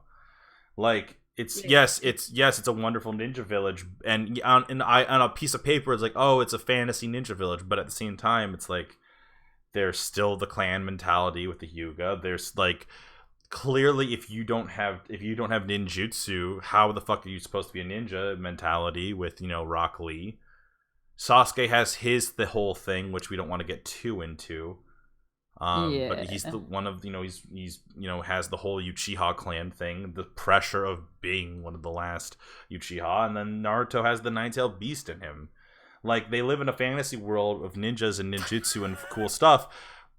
A: Like it's a wonderful ninja village, and on a piece of paper it's like, oh, it's a fantasy ninja village, but at the same time it's like there's still the clan mentality with the Hyuga. There's like clearly if you don't have ninjutsu, how the fuck are you supposed to be a ninja mentality with, Rock Lee? Sasuke has the whole thing, which we don't want to get too into. But he's the one of, he's has the whole Uchiha clan thing, the pressure of being one of the last Uchiha, and then Naruto has the nine-tailed beast in him. Like, they live in a fantasy world of ninjas and ninjutsu and cool stuff,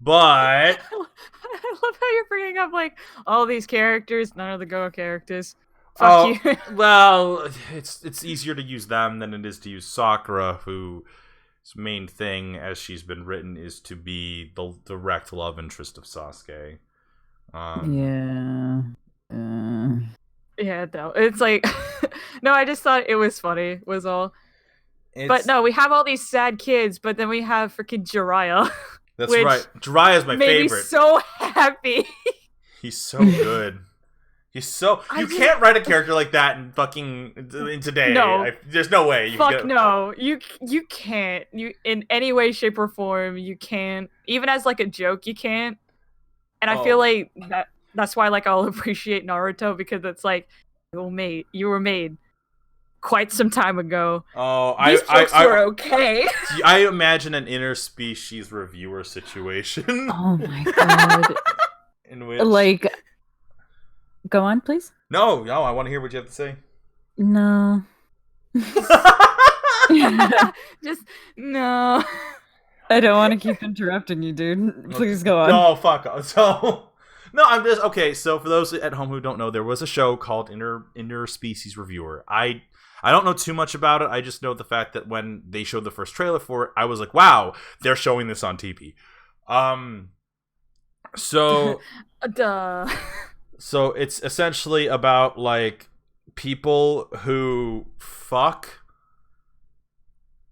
A: but
B: I love how you're bringing up like all these characters, none of the Go characters. Fuck you.
A: Well, it's easier to use them than it is to use Sakura, whose main thing, as she's been written, is to be the direct love interest of Sasuke.
C: Yeah,
B: no, it's like no, I just thought it was funny, was all. But no, we have all these sad kids, but then we have freaking Jiraiya.
A: That's right. Jiraiya's my favorite.
B: Made me so happy.
A: He's so good. You can't write a character like that in today.
B: No.
A: There's no way.
B: No. You can't. You in any way, shape, or form, you can't. Even as like a joke, you can't. And I feel like that's why like I'll appreciate Naruto, because it's like you were made quite some time ago.
A: Oh,
B: these jokes were okay.
A: I imagine an interspecies reviewer situation.
C: Oh my god.
A: In which
C: like. Go on, please.
A: No, I want to hear what you have to say.
C: No.
B: Just no.
C: I don't want to keep interrupting you, dude. Please go on.
A: No, fuck off. So, no, I'm just okay. So, for those at home who don't know, there was a show called Interspecies Reviewer. I don't know too much about it. I just know the fact that when they showed the first trailer for it, I was like, wow, they're showing this on TV. So,
B: duh.
A: So it's essentially about like people who fuck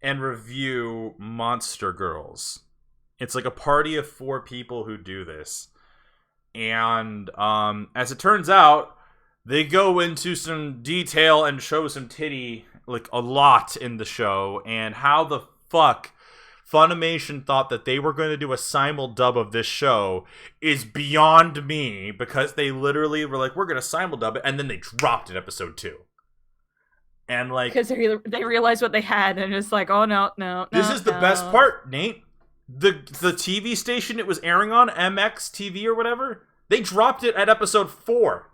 A: and review monster girls. It's like a party of 4 people who do this. And as it turns out, they go into some detail and show some titty, like a lot in the show, and how the fuck Funimation thought that they were going to do a simuldub of this show is beyond me, because they literally were like, we're going to simuldub it, and then they dropped it episode 2. And like,
B: because they realized what they had, and it's like, oh no.
A: This is the best part, Nate. The TV station it was airing on, MX TV or whatever, they dropped it at episode 4.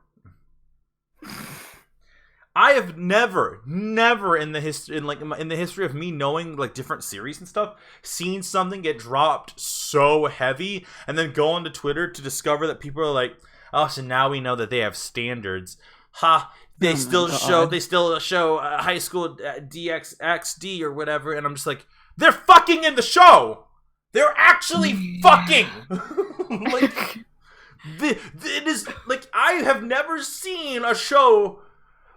A: I have never in the history of me knowing like different series and stuff, seen something get dropped so heavy and then go onto Twitter to discover that people are like, oh, so now we know that they have standards. Ha! They still show high school DXXD or whatever, and I'm just like, they're fucking in the show. They're actually fucking. Like, it is like, I have never seen a show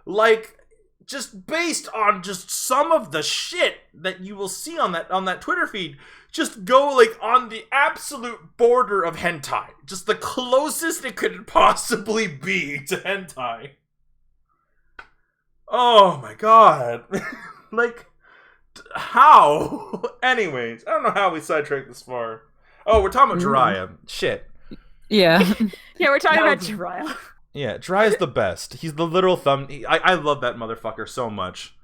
A: like, just based on just some of the shit that you will see on that Twitter feed, just go like on the absolute border of hentai, just the closest it could possibly be to hentai. Oh my god. Like, how? Anyways, I don't know how we sidetracked this far. Oh, we're talking about Jiraiya. Shit.
C: Yeah.
B: Yeah, we're talking about Jiraiya.
A: Yeah, Jiraiya's the best. He's the literal thumb. I love that motherfucker so much.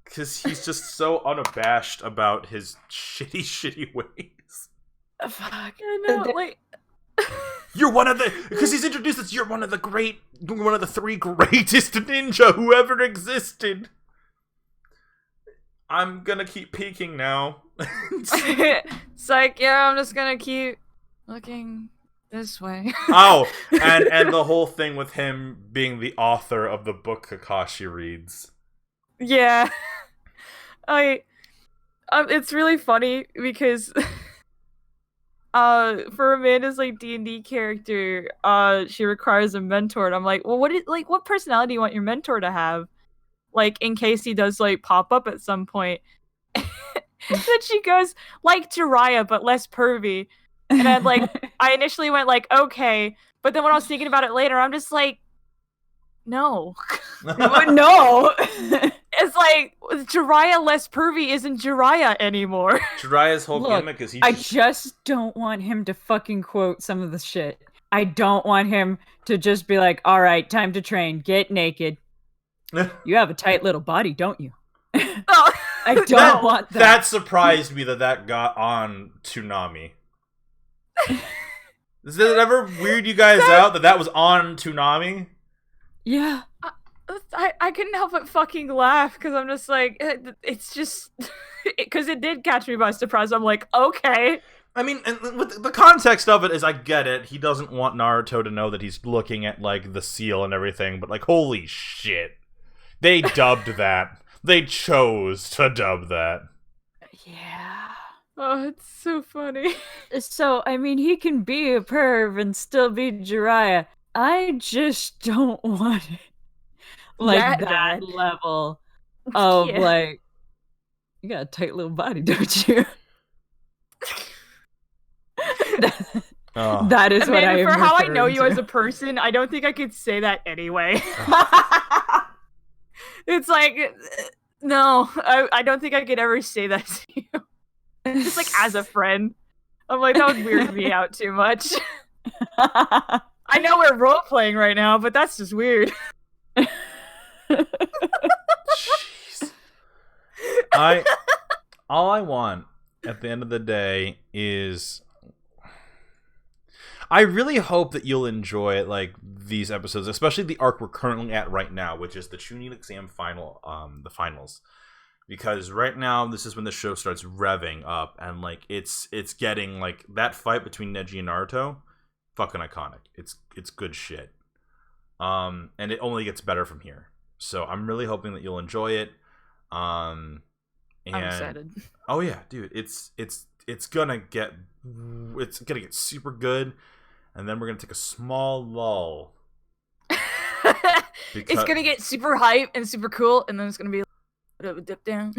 A: Because he's just so unabashed about his shitty ways.
B: Fuck. I know, like...
A: You're one of the... Because he's introduced as you're one of the 3 greatest ninja who ever existed. I'm gonna keep peeking now.
B: It's like, yeah, I'm just gonna keep looking this way.
A: Oh, and the whole thing with him being the author of the book Kakashi reads.
B: Yeah. It's really funny because for Amanda's like D&D character, she requires a mentor, and I'm like, well, what personality do you want your mentor to have? Like, in case he does like pop up at some point. Then she goes, like Jiraiya, but less pervy. And I initially went like, okay, but then when I was thinking about it later, I'm just like, no.
C: No.
B: It's like, Jiraiya less pervy isn't Jiraiya anymore.
A: Jiraiya's whole gimmick is
C: I just don't want him to fucking quote some of the shit. I don't want him to just be like, all right, time to train, get naked. You have a tight little body, don't you?
B: Oh.
C: I don't want that.
A: That surprised me that got on Toonami. Does it ever weird you guys out that was on Toonami?
C: Yeah.
B: I couldn't help but fucking laugh because I'm just like, it's just... Because it did catch me by surprise. I'm like, okay.
A: I mean, and with the context of it is, I get it. He doesn't want Naruto to know that he's looking at, like, the seal and everything, but, like, holy shit. They dubbed that. They chose to dub that.
C: Yeah.
B: Oh, it's so funny.
C: So, I mean, he can be a perv and still be Jiraiya. I just don't want it. Like, that level of, like, you got a tight little body, don't you? That is what I am.
B: For how I know you as a person, I don't think I could say that anyway. It's like, no, I don't think I could ever say that to you. Just like as a friend. I'm like, that would weird me out too much. I know we're role playing right now, but that's just weird.
A: Jeez. All I want at the end of the day is, I really hope that you'll enjoy like these episodes, especially the arc we're currently at right now, which is the Chunin exam final, the finals. Because right now, this is when the show starts revving up, and like it's getting like that fight between Neji and Naruto, fucking iconic. It's good shit. And it only gets better from here. So I'm really hoping that you'll enjoy it. And,
B: I'm excited.
A: Oh yeah, dude, it's gonna get super good, and then we're gonna take a small lull.
B: It's gonna get super hype and super cool, and then it's gonna be a bit of a dip down.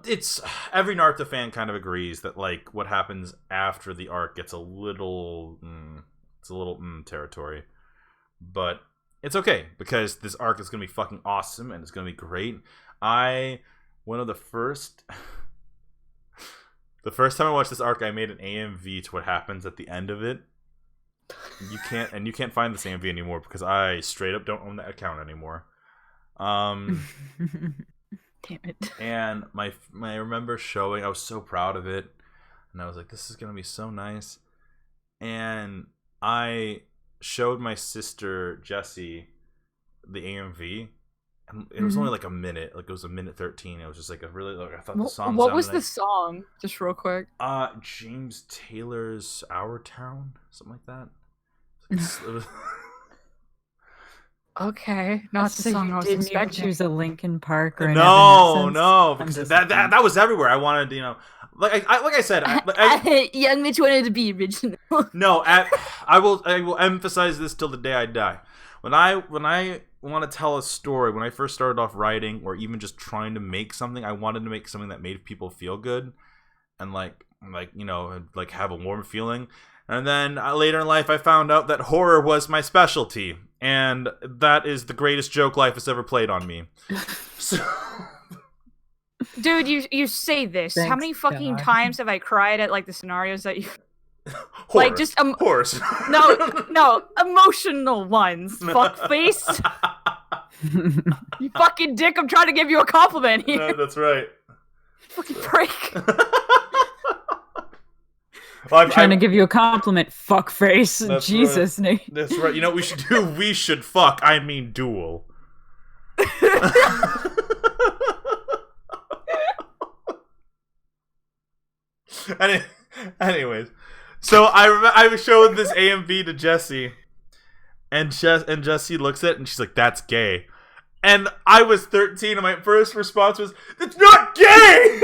A: It's every Naruto fan kind of agrees that like what happens after the arc gets a little territory, but it's okay because this arc is gonna be fucking awesome and it's gonna be great. The first time I watched this arc, I made an AMV to what happens at the end of it. You can't find this AMV anymore because I straight up don't own that account anymore.
B: Damn it.
A: And I remember showing, I was so proud of it, and I was like, this is gonna be so nice. And I showed my sister Jessie the AMV. It was only like a minute, like it was a minute 13. It was just like a really, like, I thought the song.
B: What was the song? Just real quick.
A: James Taylor's "Our Town," something like that. It was...
B: Okay, not the song I was expecting.
C: Choose a Linkin Park or
A: no, because that was everywhere. I wanted, like I said,
B: young Mitch wanted to be original.
A: No, I will emphasize this till the day I die. When I want to tell a story, when I first started off writing or even just trying to make something, I wanted to make something that made people feel good and like have a warm feeling. And then later in life, I found out that horror was my specialty, and that is the greatest joke life has ever played on me. So... Dude,
B: you say this. How many fucking times have I cried at like the scenarios that you... Like, just
A: horse.
B: no, emotional ones. Fuckface. You fucking dick. I'm trying to give you a compliment here.
A: No, that's right.
B: Fucking prick.
C: Well, I'm trying to give you a compliment, fuckface.
A: That's
C: Jesus,
A: right.
C: Nate.
A: That's right. You know what we should do? We should fuck. I mean duel. Anyways, so I showed this AMV to Jessie, and Jessie looks at it and she's like, "That's gay." And I was 13, and my first response was, "That's not gay!"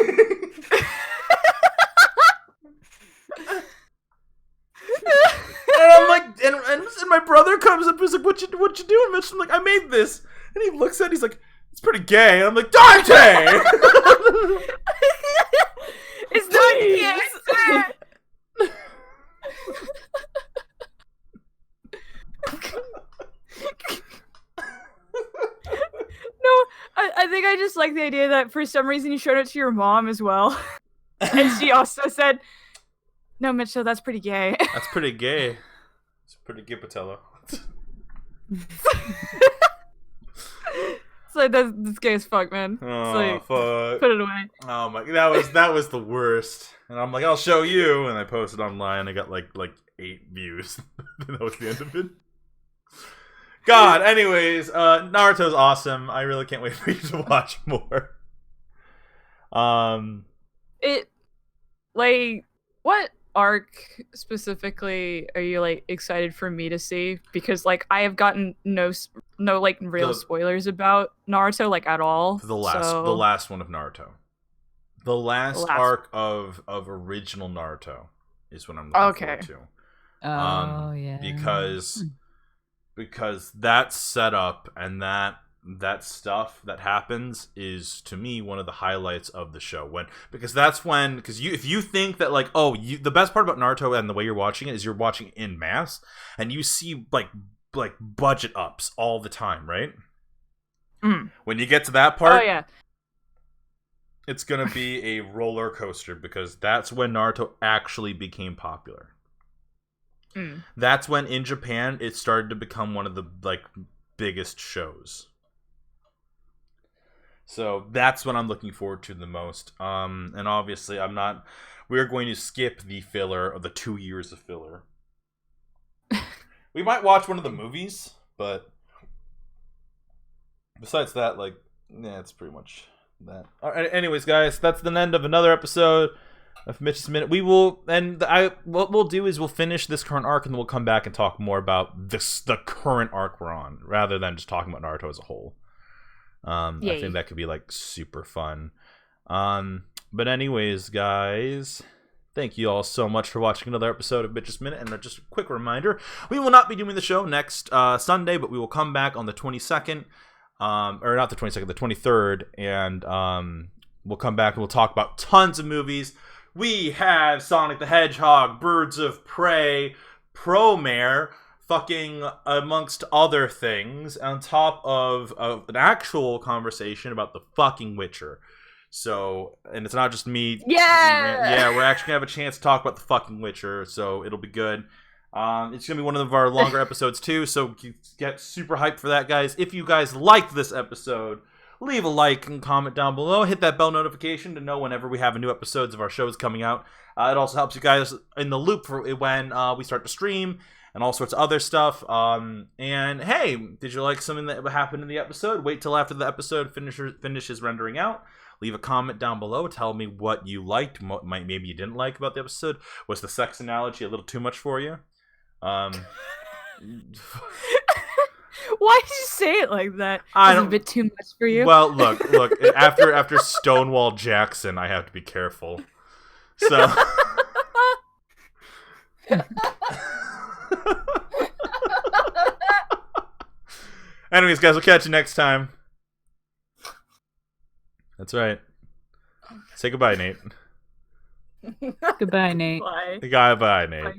A: And I'm like, and my brother comes up and he's like, what you doing, Mitch? I'm like, I made this. And he looks at it, he's like, it's pretty gay. And I'm like, Dante!
B: It's not gay, sir! No, I think I just like the idea that for some reason you showed it to your mom as well. And she also said, "No, Mitchell, that's pretty gay."
A: That's pretty gay. It's pretty gay, Patello.
B: It's like, that's gay as fuck, man.
A: Oh,
B: it's like,
A: fuck.
B: Put it away.
A: Oh my, that was the worst. And I'm like, I'll show you. And I posted online. I got like 8 views. That was the end of it. God, anyways, Naruto's awesome. I really can't wait for you to watch more.
B: What arc specifically are you like excited for me to see? Because like I have gotten no like real spoilers about Naruto like at all.
A: The last one of Naruto. The last arc of original Naruto is what I'm looking forward to.
C: Oh yeah.
A: Because that setup and that stuff that happens is to me one of the highlights of the show. Because if you think that like, the best part about Naruto and the way you're watching it is you're watching in mass and you see like budget ups all the time, right? When you get to that part, it's gonna be a roller coaster because that's when Naruto actually became popular. That's when in Japan it started to become one of the like biggest shows. So that's what I'm looking forward to the most. And obviously we're going to skip the filler of the 2 years of filler. We might watch one of the movies, but besides that, like, it's pretty much that. All right, anyways, guys, that's the end of another episode of Mitch's Minute. What we'll do is we'll finish this current arc and then we'll come back and talk more about the current arc we're on, rather than just talking about Naruto as a whole. I think that could be like super fun. But anyways, guys, thank you all so much for watching another episode of Mitch's Minute. And just a quick reminder, we will not be doing the show next Sunday, but we will come back on the 22nd, or not the 22nd, the 23rd, and we'll come back and we'll talk about tons of movies. We have Sonic the Hedgehog, Birds of Prey, Promare, fucking amongst other things, on top of an actual conversation about the fucking Witcher. So, and it's not just me.
B: Yeah,
A: we're actually gonna have a chance to talk about the fucking Witcher, so it'll be good. It's gonna be one of our longer episodes too, so get super hyped for that, guys. If you guys liked this episode, leave a like and comment down below. Hit that bell notification to know whenever we have new episodes of our shows coming out. It also helps you guys in the loop for when we start to stream and all sorts of other stuff. And hey, did you like something that happened in the episode? Wait till after the episode finishes rendering out. Leave a comment down below. Tell me what you liked, maybe you didn't like about the episode. Was the sex analogy a little too much for you?
B: Why did you say it like that? Is it a bit too much for you?
A: Well, look. After Stonewall Jackson, I have to be careful. So. Anyways, guys, we'll catch you next time. That's right. Say goodbye, Nate.
C: Goodbye, Nate.
B: Bye.
A: Goodbye, Nate.
B: Bye.